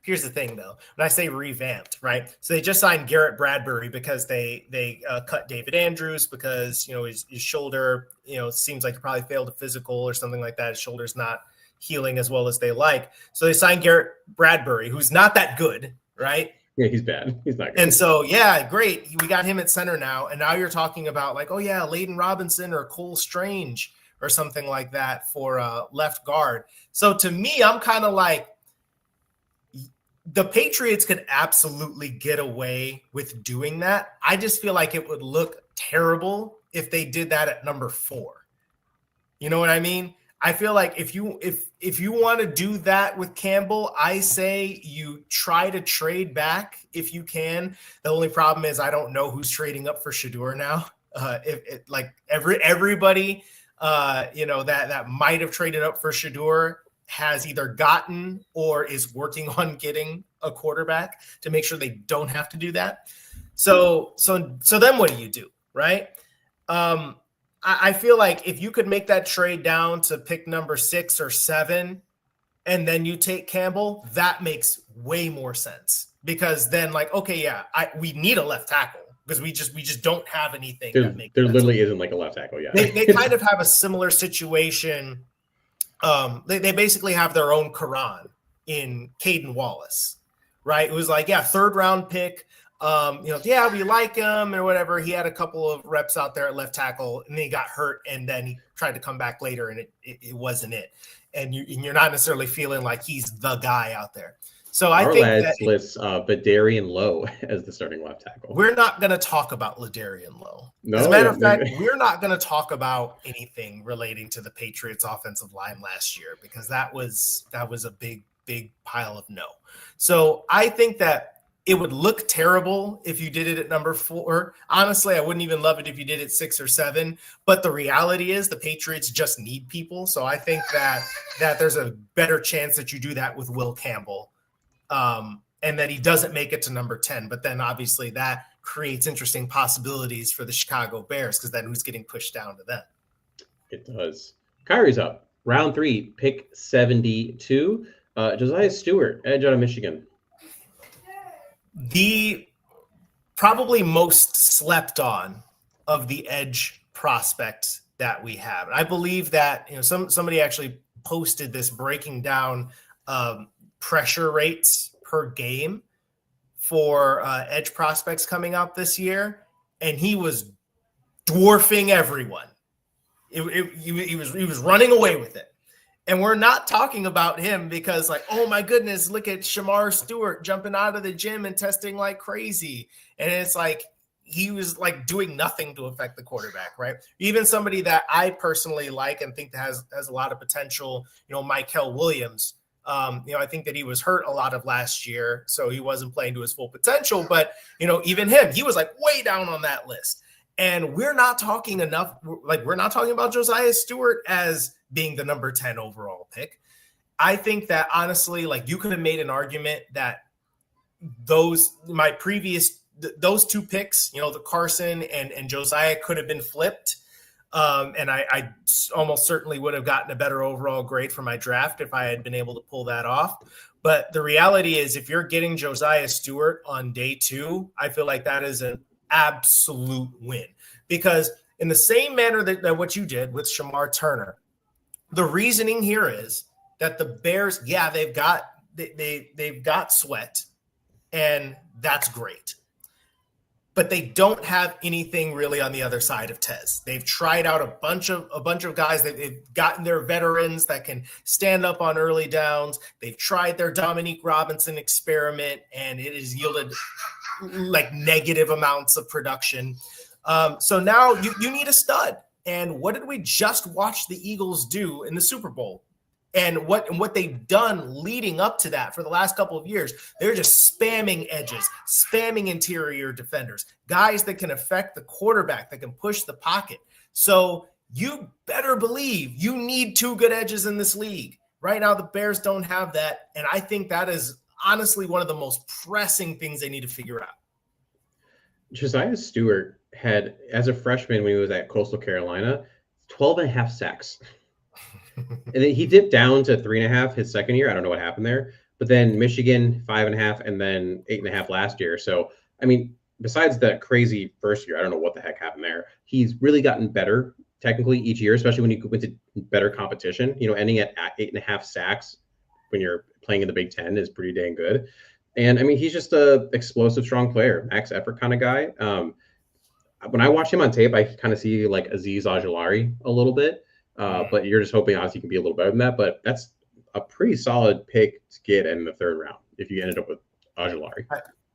here's the thing though, when I say revamped, right? So they just signed Garrett Bradbury because they cut David Andrews because, his shoulder, seems like he probably failed a physical or something like that. His shoulder's not healing as well as they like. So they signed Garrett Bradbury, who's not that good, right? Yeah, he's bad. He's not good. And so, yeah, great. We got him at center now. And now you're talking about like, oh yeah, Layden Robinson or Cole Strange or something like that for left guard. So to me, I'm kind of like, the Patriots could absolutely get away with doing that. I just feel like it would look terrible if they did that at number 4. You know what I mean? I feel like if you want to do that with Campbell, I say you try to trade back if you can. The only problem is I don't know who's trading up for Shedeur now. Everybody that might have traded up for Shedeur has either gotten or is working on getting a quarterback to make sure they don't have to do that. So then what do you do, right? I feel like if you could make that trade down to pick number 6 or 7, and then you take Campbell, that makes way more sense because then we need a left tackle because we just don't have anything. There literally isn't like a left tackle yet. They kind of have a similar situation. They basically have their own Quran in Caden Wallace, right? It was like, 3rd round pick. We like him or whatever. He had a couple of reps out there at left tackle and then he got hurt and then he tried to come back later and it wasn't it. And you're not necessarily feeling like he's the guy out there. So I think that lists Ladarian Lowe as the starting left tackle. We're not going to talk about Ladarian Lowe. No, as a matter of fact, we're not going to talk about anything relating to the Patriots offensive line last year because that was a big pile of no. So I think that it would look terrible if you did it at number 4. Honestly, I wouldn't even love it if you did it 6 or 7. But the reality is the Patriots just need people. So I think that there's a better chance that you do that with Will Campbell and that he doesn't make it to number 10. But then obviously that creates interesting possibilities for the Chicago Bears because then who's getting pushed down to them? It does. Khari's up. Round 3, pick 72. Josiah Stewart, edge out of Michigan. The probably most slept on of the edge prospects that we have. And I believe that, somebody actually posted this breaking down pressure rates per game for edge prospects coming out this year. And he was dwarfing everyone. He was running away with it. And we're not talking about him because oh my goodness, look at Shamar Stewart jumping out of the gym and testing like crazy. And it's like, he was doing nothing to affect the quarterback, right? Even somebody that I personally like and think that has a lot of potential, Michael Williams. I think that he was hurt a lot of last year, so he wasn't playing to his full potential, but even him, he was way down on that list. And we're not talking about Josiah Stewart as being the number 10 overall pick. I think that honestly, like, you could have made an argument that those two picks, the Carson and Josiah, could have been flipped. And I almost certainly would have gotten a better overall grade for my draft if I had been able to pull that off. But the reality is, if you're getting Josiah Stewart on day 2, I feel like that is an absolute win. Because in the same manner that what you did with Shamar Turner, the reasoning here is that the Bears, they've got Sweat, and that's great. But they don't have anything really on the other side of Tez. They've tried out a bunch of guys. They've gotten their veterans that can stand up on early downs. They've tried their Dominique Robinson experiment, and it has yielded like negative amounts of production. So now you need a stud. And what did we just watch the Eagles do in the Super Bowl? And what they've done leading up to that for the last couple of years, they're just spamming edges, spamming interior defenders, guys that can affect the quarterback, that can push the pocket. So you better believe you need 2 good edges in this league. Right now, the Bears don't have that. And I think that is honestly one of the most pressing things they need to figure out. Josiah Stewart had, as a freshman when he was at Coastal Carolina, 12.5 sacks. And then he dipped down to 3.5 his second year. I don't know what happened there. But then Michigan, 5.5, and then 8.5 last year. So, I mean, besides that crazy first year, I don't know what the heck happened there. He's really gotten better technically each year, especially when you went to better competition. Ending at 8.5 sacks when you're playing in the Big Ten is pretty dang good. And, I mean, he's just a explosive, strong player, max effort kind of guy. When I watch him on tape, I kind of see like Azeez Ojulari a little bit. But you're just hoping, obviously, he can be a little better than that. But that's a pretty solid pick to get in the 3rd round if you ended up with Ojulari.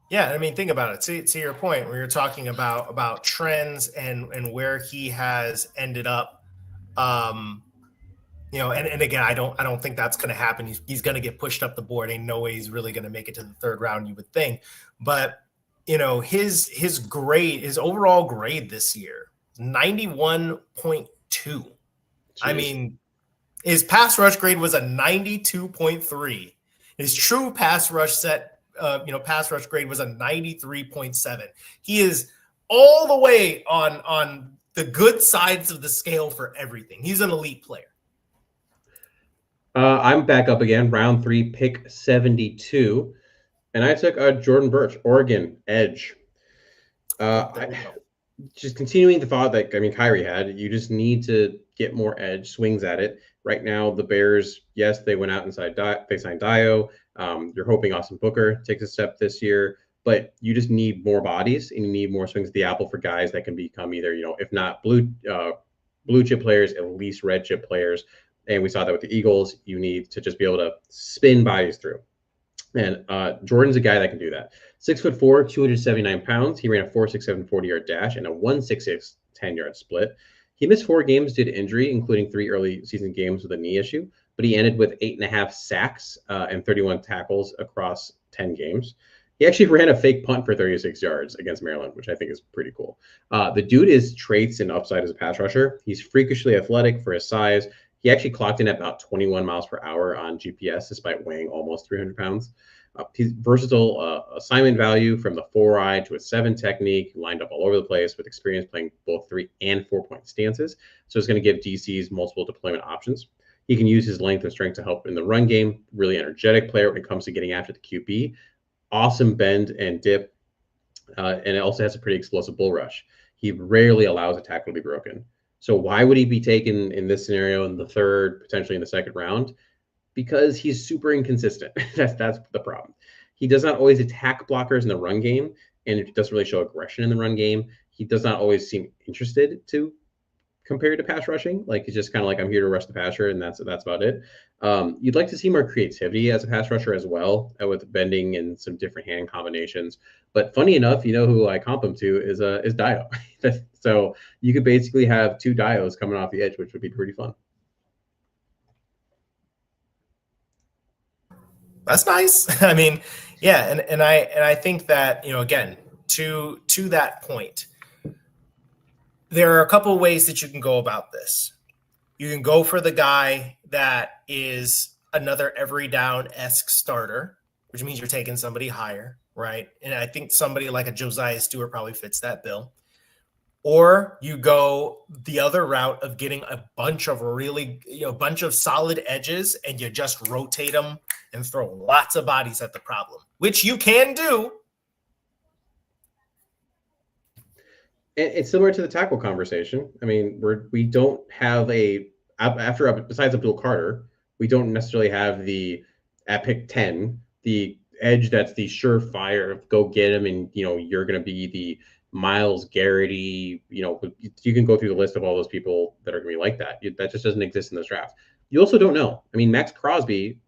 Yeah, I mean, think about it. To your point, where you're talking about trends and where he has ended up. And again, I don't think that's going to happen. He's going to get pushed up the board. Ain't no way he's really going to make it to the 3rd round, you would think. But his grade, his overall grade this year, 91.2. I mean, his pass rush grade was a 92.3. His true pass rush pass rush grade was a 93.7. He is all the way on the good sides of the scale for everything. He's an elite player. I'm back up again, round 3, pick 72, and I took Jordan Birch, Oregon edge. Just continuing the thought that Khari had, you just need to get more edge swings at it. Right now, the Bears, yes, they went out inside. They signed Dio. You're hoping Austin Booker takes a step this year, but you just need more bodies and you need more swings at the apple for guys that can become either, if not blue chip players, at least red chip players. And we saw that with the Eagles. You need to just be able to spin bodies through. And Jordan's a guy that can do that. 6'4", 279 pounds. He ran a 4.67 40-yard dash and a 1.66 10-yard split. He missed 4 games due to injury, including 3 early season games with a knee issue, but he ended with 8.5 sacks and 31 tackles across 10 games. He actually ran a fake punt for 36 yards against Maryland, which I think is pretty cool. The dude is traits and upside as a pass rusher. He's freakishly athletic for his size. He actually clocked in at about 21 miles per hour on GPS, despite weighing almost 300 pounds. He's versatile assignment value from the 4-eye to a 7 technique, lined up all over the place with experience playing both 3 and 4-point stances. So it's going to give DCs multiple deployment options. He can use his length and strength to help in the run game. Really energetic player when it comes to getting after the QB. Awesome bend and dip. And it also has a pretty explosive bull rush. He rarely allows a tackle to be broken. So why would he be taken in this scenario in the 3rd, potentially in the 2nd round? Because he's super inconsistent. That's the problem. He does not always attack blockers in the run game, and it doesn't really show aggression in the run game. He does not always seem interested to compare to pass rushing. Like, he's just kind of like, I'm here to rush the passer, and that's about it. You'd like to see more creativity as a pass rusher as well, with bending and some different hand combinations. But funny enough, who I comp him to is Dio. So you could basically have 2 Dios coming off the edge, which would be pretty fun. That's nice. I mean, and I think that, again, to that point, there are a couple of ways that you can go about this. You can go for the guy that is another every down-esque starter, which means you're taking somebody higher, right? And I think somebody like a Josiah Stewart probably fits that bill. Or you go the other route of getting a bunch of bunch of solid edges, and you just rotate them and throw lots of bodies at the problem, which you can do. It's similar to the tackle conversation. I mean, we don't have besides Abdul Carter, we don't necessarily have at pick 10, the edge that's the surefire, go get him, and you're going to be the Myles Garrity. You can go through the list of all those people that are going to be like that. That just doesn't exist in this draft. You also don't know. I mean, Max Crosby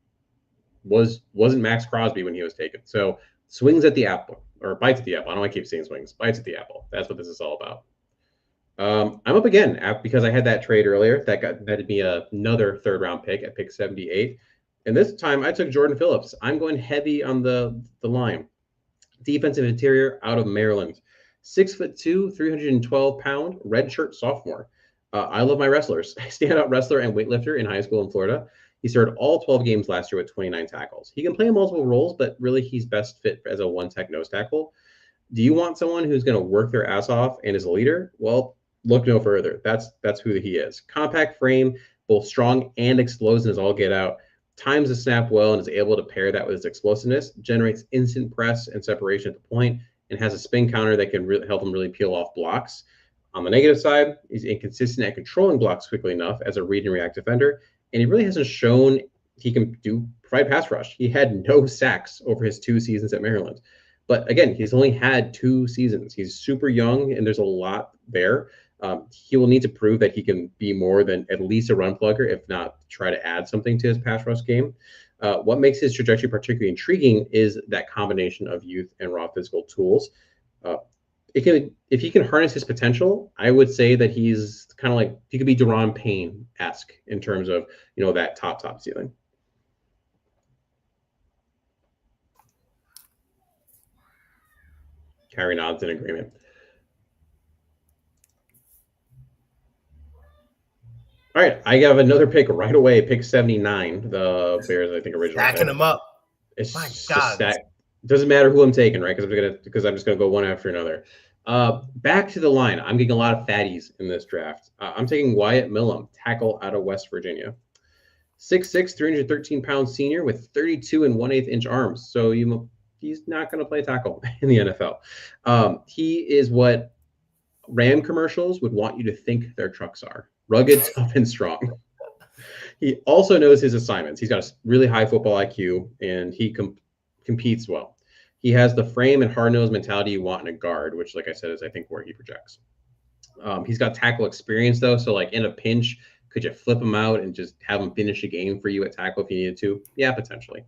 wasn't Max Crosby when he was taken. So swings at the apple, or bites at the apple. I don't want to keep saying swings. Bites at the apple. That's what this is all about. I'm up again because I had that trade earlier. That'd be another third round pick at pick 78. And this time I took Jordan Phillips. I'm going heavy on the line. Defensive interior out of Maryland. 6'2", 312-pound, redshirt sophomore. I love my wrestlers. Standout wrestler and weightlifter in high school in Florida. He started all 12 games last year with 29 tackles. He can play multiple roles, but really he's best fit as a one-tech nose tackle. Do you want someone who's going to work their ass off and is a leader? Well, look no further. That's who he is. Compact frame, both strong and explosive as all get out. Times the snap well and is able to pair that with his explosiveness. Generates instant press and separation at the point, and has a spin counter that can really help him really peel off blocks. On the negative side, he's inconsistent at controlling blocks quickly enough as a read and react defender, and he really hasn't shown he can provide pass rush. He had no sacks over his 2 seasons at Maryland. But again, he's only had 2 seasons. He's super young, and there's a lot there. He will need to prove that he can be more than at least a run plugger, if not try to add something to his pass rush game. What makes his trajectory particularly intriguing is that combination of youth and raw physical tools. If he can harness his potential, I would say that he's kind of like, he could be Deron Payne-esque in terms of, that top ceiling. Khari nods in agreement. All right, I have another pick right away, pick 79. The Bears, I think, originally. Stacking them up. It's My God. It doesn't matter who I'm taking, right? Because I'm just gonna go one after another. Back to the line. I'm getting a lot of fatties in this draft. I'm taking Wyatt Millum, tackle out of West Virginia. 6'6", 313-pound senior with 32 and 1/8 inch arms. So he's not going to play tackle in the NFL. He is what Ram commercials would want you to think their trucks are. Rugged, tough, and strong. He also knows his assignments. He's got a really high football IQ, and he competes well. He has the frame and hard-nosed mentality you want in a guard, which, like I said, is, I think, where he projects. He's got tackle experience, though, so, like, in a pinch, could you flip him out and just have him finish a game for you at tackle if you needed to? Yeah, potentially.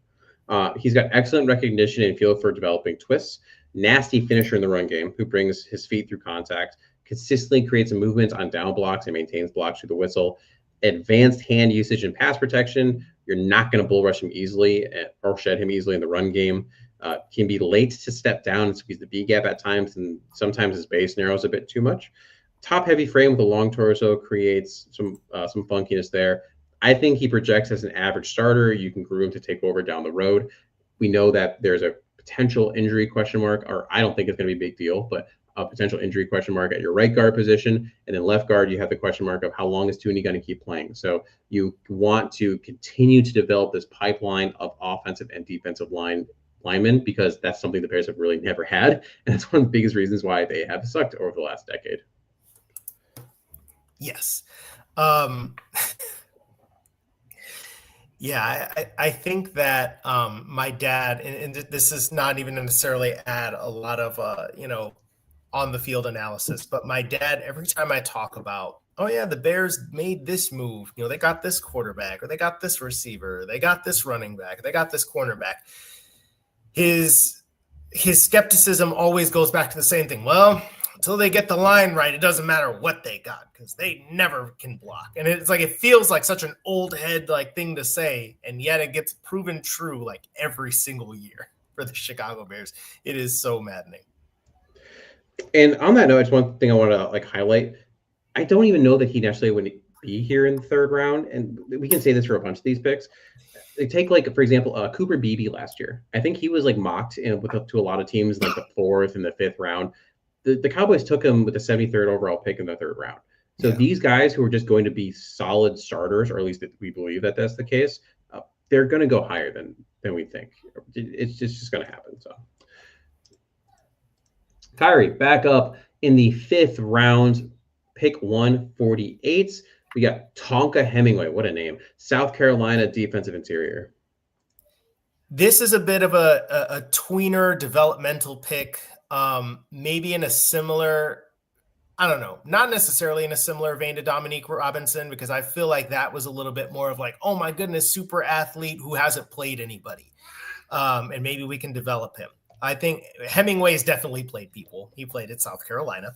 He's got excellent recognition and feel for developing twists. Nasty finisher in the run game who brings his feet through contact. Consistently creates a movement on down blocks and maintains blocks through the whistle. Advanced hand usage and pass protection. You're not going to bull rush him easily or shed him easily in the run game. Can be late to step down and squeeze the B gap at times, and sometimes his base narrows a bit too much. Top heavy frame with a long torso creates some funkiness there. I think he projects as an average starter. You can groom to take over down the road. We know that there's a potential injury question mark, or I don't think it's going to be a big deal, but a potential injury question mark at your right guard position. And then left guard, you have the question mark of how long is Tooney going to keep playing. So you want to continue to develop this pipeline of offensive and defensive linemen, because that's something the Bears have really never had. And that's one of the biggest reasons why they have sucked over the last decade. Yes. Yeah, I think that my dad, and this is not even necessarily add a lot of, on the field analysis, but my dad, every time I talk about, oh yeah, the Bears made this move, they got this quarterback, or they got this receiver, or they got this running back, or they got this cornerback. His skepticism always goes back to the same thing. Well, until they get the line right, it doesn't matter what they got because they never can block. And it's like, it feels like such an old head thing to say, and yet it gets proven true every single year for the Chicago Bears. It is so maddening. And on that note, it's one thing I want to highlight. I don't even know that he necessarily would be here in the third round. And we can say this for a bunch of these picks. They take, like, for example, Cooper Beebe last year. I think he was like mocked to a lot of teams like the fourth and the fifth round. The Cowboys took him with the 73rd overall pick in the third round. So these guys who are just going to be solid starters, or at least we believe that that's the case, they're going to go higher than we think. It's just going to happen. So, Khari, back up in the fifth round, pick 148. We got Tonka Hemingway. What a name. South Carolina defensive interior. This is a bit of a tweener developmental pick. Maybe in a similar, I don't know, not necessarily in a similar vein to Dominique Robinson, because I feel like that was a little bit more of like, oh my goodness, super athlete who hasn't played anybody. And maybe we can develop him. I think Hemingway's definitely played people. He played at South Carolina.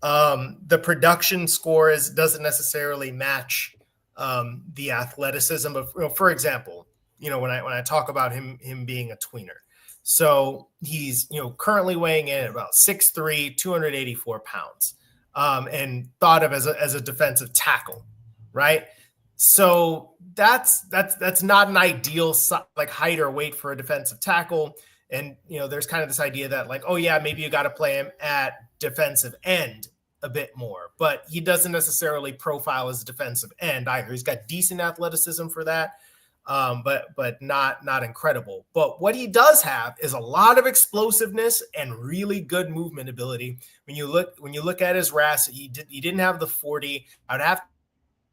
The production score doesn't necessarily match the athleticism of, for example, when I talk about him being a tweener. So he's, currently weighing in at about 6'3", 284 pounds, and thought of as a defensive tackle, right? So that's not an ideal like height or weight for a defensive tackle. And, there's kind of this idea that like, oh yeah, maybe you got to play him at defensive end a bit more, but he doesn't necessarily profile as a defensive end either. He's got decent athleticism for that. But not incredible. But what he does have is a lot of explosiveness and really good movement ability. When you look at his RAS, he didn't have the 40. I would have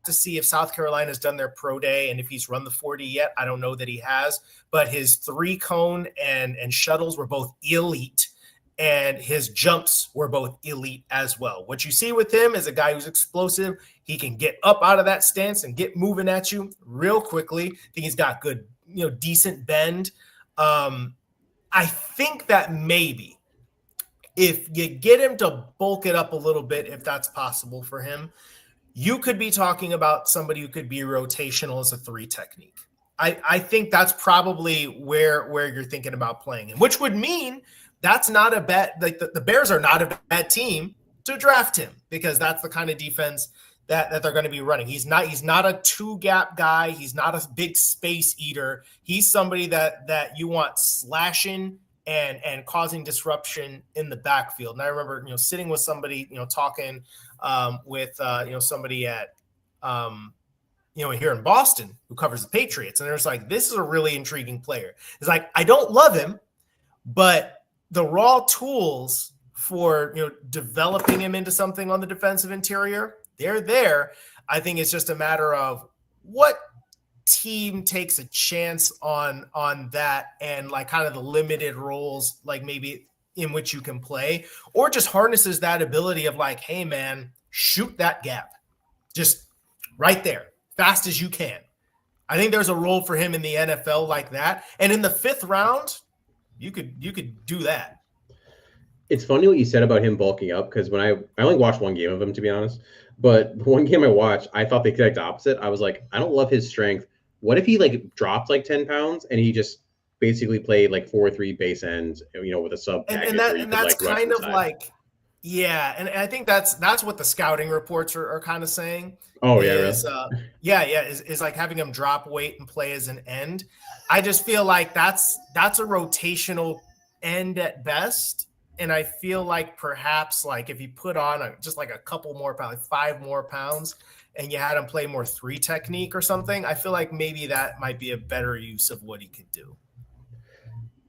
to see if South Carolina's done their pro day and if he's run the 40 yet. I don't know that he has, but his 3-cone and shuttles were both elite, and his jumps were both elite as well. What you see with him is a guy who's explosive. He can get up out of that stance and get moving at you real quickly. I think he's got good, decent bend. I think that maybe if you get him to bulk it up a little bit, if that's possible for him, you could be talking about somebody who could be rotational as a 3 technique. I think that's probably where you're thinking about playing him, which would mean that's not a bad, like the Bears are not a bad team to draft him, because that's the kind of defense that they're going to be running. He's not a 2-gap guy. He's not a big space eater. He's somebody that you want slashing and causing disruption in the backfield. And I remember, sitting with somebody, talking with somebody at here in Boston who covers the Patriots, and they're just like, this is a really intriguing player. It's like, I don't love him, but the raw tools for developing him into something on the defensive interior, they're there. I think it's just a matter of what team takes a chance on that, and like kind of the limited roles, like maybe in which you can play, or just harnesses that ability of like, hey man, shoot that gap just right there fast as you can. I think there's a role for him in the NFL like that. And in the 5th round, you could do that. It's funny what you said about him bulking up, because when I only watched one game of him, to be honest, but one game I watched, I thought the exact opposite. I was like, I don't love his strength. What if he like dropped like 10 pounds and he just basically played like 4-3 base ends, with a sub package, and that's kind of like, yeah. And I think that's what the scouting reports are kind of saying. Oh is, yeah. Is like having him drop weight and play as an end. I just feel like that's a rotational end at best. And I feel like perhaps like if you put on just like a couple more pounds, like 5 more pounds, and you had him play more 3 technique or something, I feel like maybe that might be a better use of what he could do.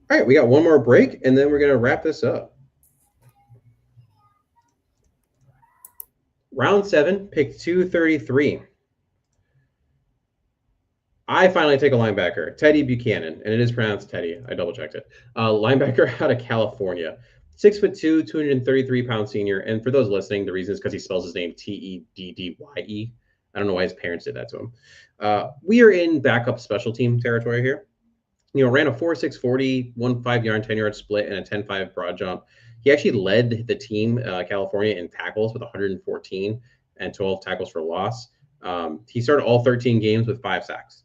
All right, we got one more break, and then we're going to wrap this up. Round 7, pick 233. I finally take a linebacker, Teddy Buchanan, and it is pronounced Teddy. I double-checked it. Linebacker out of California. 6'2", 233-pound senior. And for those listening, the reason is because he spells his name Teddye. I don't know why his parents did that to him. We are in backup special team territory here. Ran a 4.6 40, 1 5-yard, 10-yard split, and a 10.5 broad jump. He actually led the team, California, in tackles with 114 and 12 tackles for loss. He started all 13 games with 5 sacks.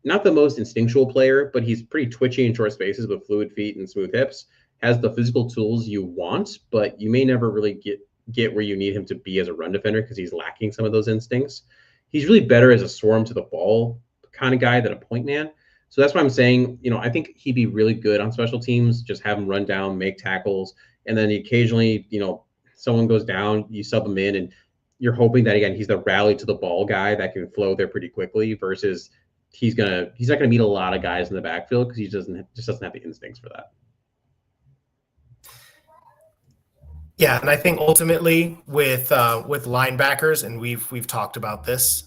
Not the most instinctual player, but he's pretty twitchy in short spaces with fluid feet and smooth hips. Has the physical tools you want, but you may never really get get where you need him to be as a run defender because he's lacking some of those instincts. He's really better as a swarm to the ball kind of guy than a point man. So that's why I'm saying, I think he'd be really good on special teams. Just have him run down, make tackles, and then occasionally, someone goes down, you sub him in, and you're hoping that again he's the rally to the ball guy that can flow there pretty quickly. Versus he's not gonna meet a lot of guys in the backfield because he doesn't have the instincts for that. Yeah, and I think ultimately with linebackers, and we've talked about this,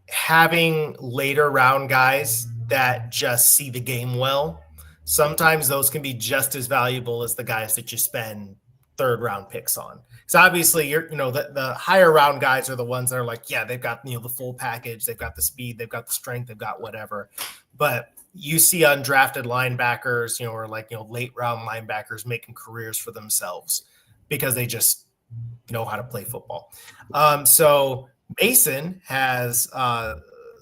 having later round guys that just see the game well, sometimes those can be just as valuable as the guys that you spend third round picks on. So obviously the higher round guys are the ones that are like, yeah, they've got the full package, they've got the speed, they've got the strength, they've got whatever. But you see undrafted linebackers, or late round linebackers making careers for themselves because they just know how to play football. So Mason has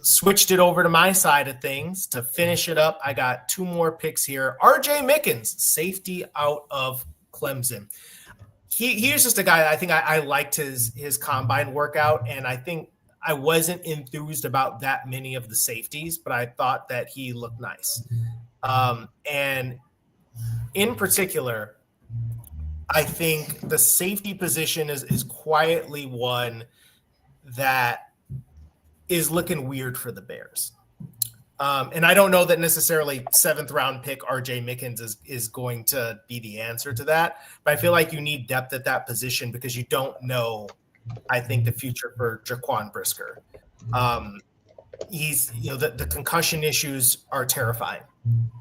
switched it over to my side of things to finish it up. I got two more picks here. RJ Mickens, safety out of Clemson. He's just a guy I think I liked his combine workout, and I think I wasn't enthused about that many of the safeties, but I thought that he looked nice. And in particular, I think the safety position is quietly one that is looking weird for the Bears. And I don't know that necessarily 7th round pick RJ Mickens is going to be the answer to that, but I feel like you need depth at that position because you don't know, I think, the future for Jaquan Brisker. He's, the concussion issues are terrifying,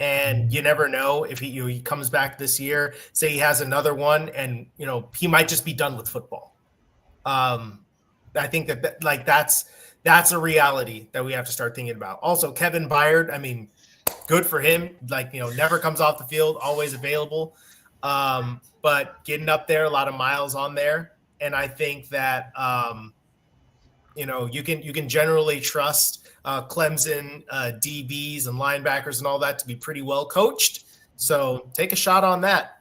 and you never know if he comes back this year, say he has another one, and he might just be done with football. I think that's a reality that we have to start thinking about. Also, Kevin Byard, good for him. Never comes off the field, always available, but getting up there, a lot of miles on there. And I think that you can generally trust Clemson DBs and linebackers and all that to be pretty well coached. So take a shot on that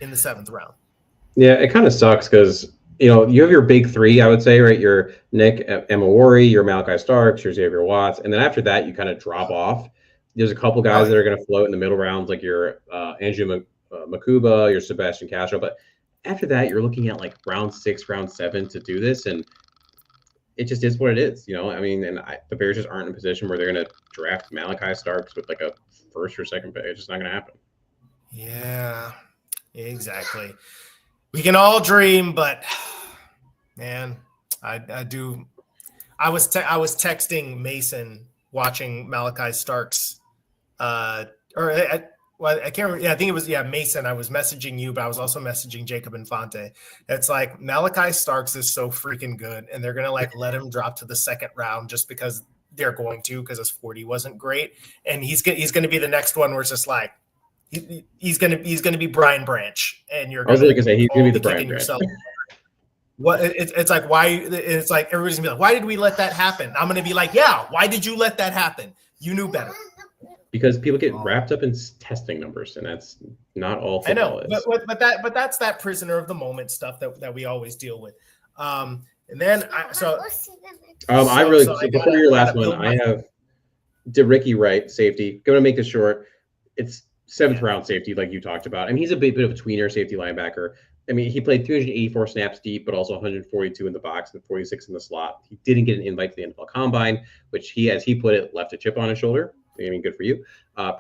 in the 7th round. Yeah, it kind of sucks because you have your big three, I would say, right? Your Nick Emawari, your Malachi Starks, your Xavier Watts, and then after that you kind of drop off. There's a couple guys that are going to float in the middle rounds, like your Andrew Makuba, your Sebastian Castro, but after that, you're looking at like round 6, round 7 to do this, and it just is what it is, the Bears just aren't in a position where they're going to draft Malachi Starks with like a 1st or 2nd pick. It's just not going to happen. Yeah, exactly. We can all dream, but man, I do. I was texting Mason watching Malachi Starks, I can't remember. Yeah, I think it was Mason. I was messaging you, but I was also messaging Jacob Infante. It's like Malachi Starks is so freaking good, and they're gonna let him drop to the 2nd round just because they're going to, because his 40 wasn't great, and he's gonna be the next one where it's just like he's gonna be Brian Branch, and you're. I was going to say he's gonna be the Brian Branch. What it's like? Why? It's like everybody's gonna be like, why did we let that happen? I'm gonna be like, yeah, why did you let that happen? You knew better. Because people get wrapped up in testing numbers, and that's not all football is. But that's that prisoner of the moment stuff that we always deal with. And then before your last one, I have DeRicky Wright, safety. Going to make this short. It's 7th round safety, like you talked about. He's a bit of a tweener safety linebacker. He played 384 snaps deep, but also 142 in the box and 46 in the slot. He didn't get an invite to the NFL Combine, which he, as he put it, left a chip on his shoulder. Good for you.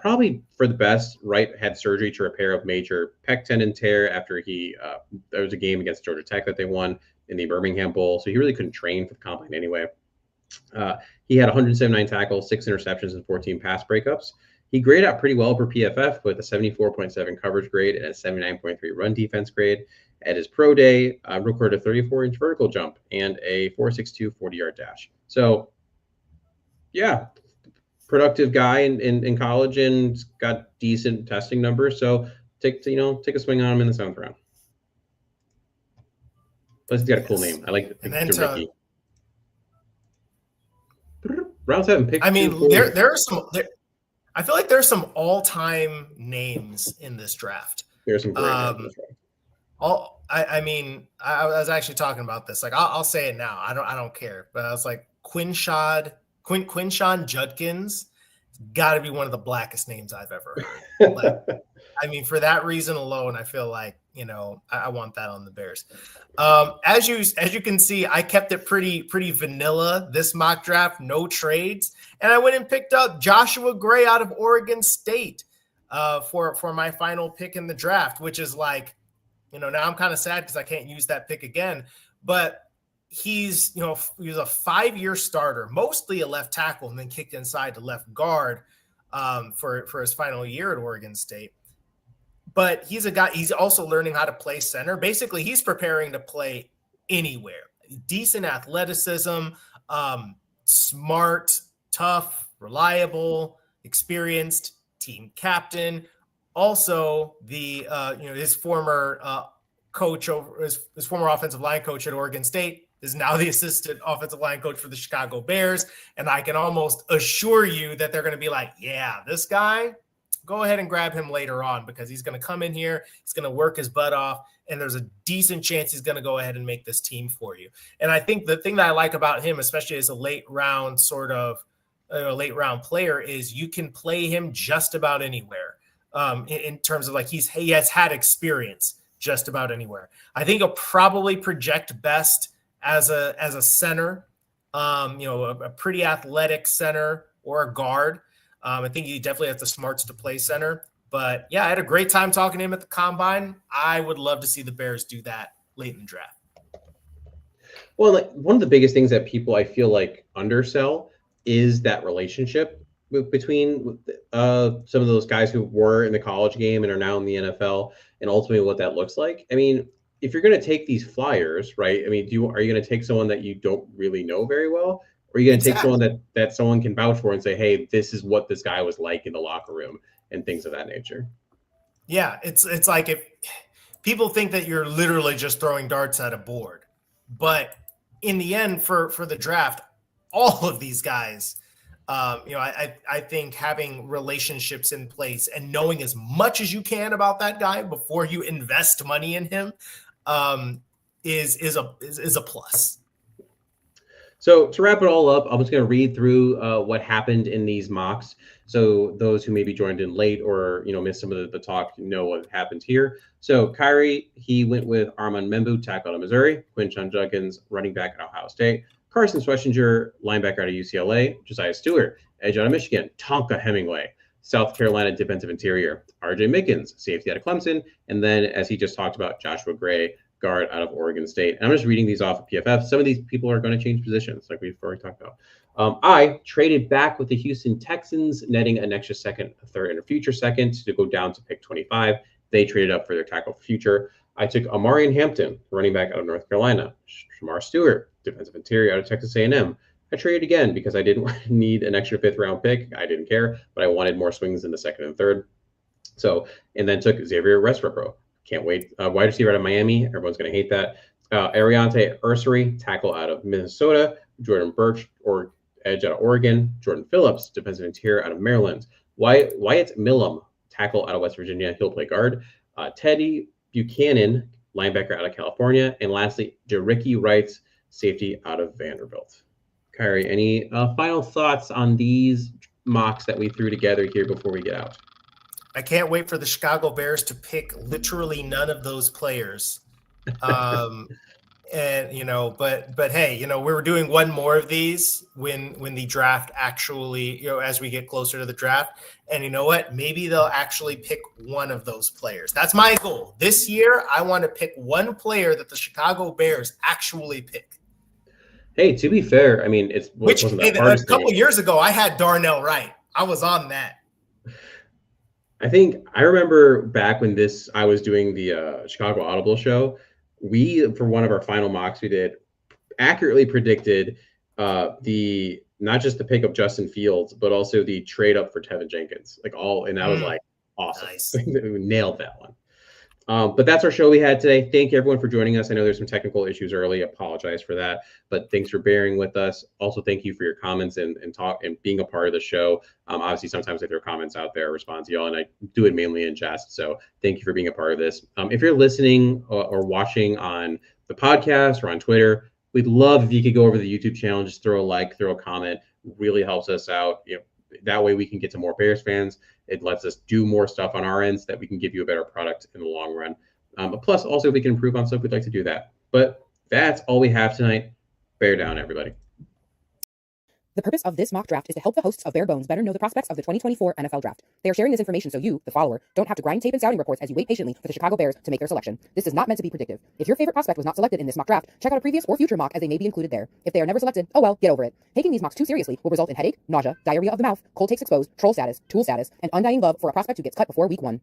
Probably for the best. Wright had surgery to repair a major pec tendon tear after there was a game against Georgia Tech that they won in the Birmingham Bowl, so he really couldn't train for the Combine anyway. He had 179 tackles, 6 interceptions, and 14 pass breakups. He graded out pretty well per PFF with a 74.7 coverage grade and a 79.3 run defense grade. At his pro day, recorded a 34-inch vertical jump and a 4.62 40-yard dash. So, yeah, productive guy in college and got decent testing numbers. So take a swing on him in the 7th round. Plus, he's got a cool name. I like the round 7 pick. There are some. I feel like there's some all-time names in this draft. There's some great names in this draft. I mean, I was actually talking about this. Like, I'll say it now. I don't care. But I was like, Quinshon Judkins, got to be one of the blackest names I've ever heard. Like, I mean, for that reason alone, I feel like, you know, I want that on the Bears. As you can see, I kept it pretty vanilla this mock draft, no trades, and I went and picked up Joshua Gray out of Oregon State for my final pick in the draft, which is like, you know, now I'm kind of sad because I can't use that pick again, but he's a 5-year starter, mostly a left tackle, and then kicked inside to left guard for his final year at Oregon State. But he's a guy, he's also learning how to play center. Basically, he's preparing to play anywhere. Decent athleticism, smart, tough, reliable, experienced, team captain. Also, his former coach over his former offensive line coach at Oregon State is now the assistant offensive line coach for the Chicago Bears. And I can almost assure you that they're going to be like, yeah, this guy, go ahead and grab him later on because he's going to come in here, he's going to work his butt off, and there's a decent chance he's going to go ahead and make this team for you. And I think the thing that I like about him, especially as a late round player, is you can play him just about anywhere. In terms of like he has had experience just about anywhere. I think he'll probably project best as a center, a pretty athletic center or a guard. I think he definitely has the smarts to play center. But yeah, I had a great time talking to him at the combine. I would love to see the Bears do that late in the draft. Well, like one of the biggest things that people I feel like undersell is that relationship between some of those guys who were in the college game and are now in the NFL, and ultimately what that looks like. I mean, if you're going to take these flyers, right? I mean, are you going to take someone that you don't really know very well? Or are you going to take someone that someone can vouch for and say, hey, this is what this guy was like in the locker room and things of that nature? Yeah, it's like if people think that you're literally just throwing darts at a board. But in the end, for the draft, all of these guys, I think having relationships in place and knowing as much as you can about that guy before you invest money in him is a plus. So to wrap it all up, I'm just going to read through what happened in these mocks. So those who maybe joined in late or missed some of the talk know what happened here. So Khari, he went with Armand Membou, tackle out of Missouri. Quinshon Judkins, running back at Ohio State. Carson Schlesinger, linebacker out of UCLA. Josiah Stewart, edge out of Michigan. Tonka Hemingway, South Carolina defensive interior. RJ Mickens, safety out of Clemson. And then, as he just talked about, Joshua Gray, guard out of Oregon State. And I'm just reading these off of PFF. Some of these people are going to change positions, like we've already talked about. I traded back with the Houston Texans, netting an extra second, a third, and a future second to go down to pick 25. They traded up for their tackle for future. I took Omarion Hampton, running back out of North Carolina. Shamar Stewart, defensive interior out of Texas A&M. I traded again because I didn't need an extra 5th round pick. I didn't care, but I wanted more swings in the 2nd and 3rd. So, and then took Xavier Restrepo. Can't wait. Wide receiver out of Miami. Everyone's going to hate that. Ariante Ursary, tackle out of Minnesota. Jordan Birch, or edge out of Oregon. Jordan Phillips, defensive interior out of Maryland. Wyatt Millam, tackle out of West Virginia. He'll play guard. Teddy Buchanan, linebacker out of California. And lastly, Jericky Wright, safety out of Vanderbilt. Khari, any final thoughts on these mocks that we threw together here before we get out? I can't wait for the Chicago Bears to pick literally none of those players. And but hey, we were doing one more of these when the draft actually, as we get closer to the draft. And you know what? Maybe they'll actually pick one of those players. That's my goal. This year, I want to pick one player that the Chicago Bears actually pick. Hey, to be fair, I mean, a couple years ago, I had Darnell Wright. I was on that. I remember back when I was doing the Chicago Audible show, for one of our final mocks we did, accurately predicted not just the pick of Justin Fields, but also the trade up for Tevin Jenkins. And that was like awesome. Nice. We nailed that one. But that's our show we had today. Thank you everyone for joining us. I know there's some technical issues early. Apologize for that, but thanks for bearing with us. Also, thank you for your comments and talk and being a part of the show. Obviously, sometimes I throw comments out there, respond to y'all, and I do it mainly in jest. So thank you for being a part of this. If you're listening or watching on the podcast or on Twitter, we'd love if you could go over to the YouTube channel, just throw a like, throw a comment. Really helps us out. That way we can get to more Bears fans. It lets us do more stuff on our end so that we can give you a better product in the long run. Plus, also, we can improve on stuff. We'd like to do that. But that's all we have tonight. Bear down, everybody. The purpose of this mock draft is to help the hosts of Bare Bones better know the prospects of the 2024 NFL Draft. They are sharing this information so you, the follower, don't have to grind tape and scouting reports as you wait patiently for the Chicago Bears to make their selection. This is not meant to be predictive. If your favorite prospect was not selected in this mock draft, check out a previous or future mock as they may be included there. If they are never selected, oh well, get over it. Taking these mocks too seriously will result in headache, nausea, diarrhea of the mouth, cold takes exposed, troll status, tool status, and undying love for a prospect who gets cut before week 1.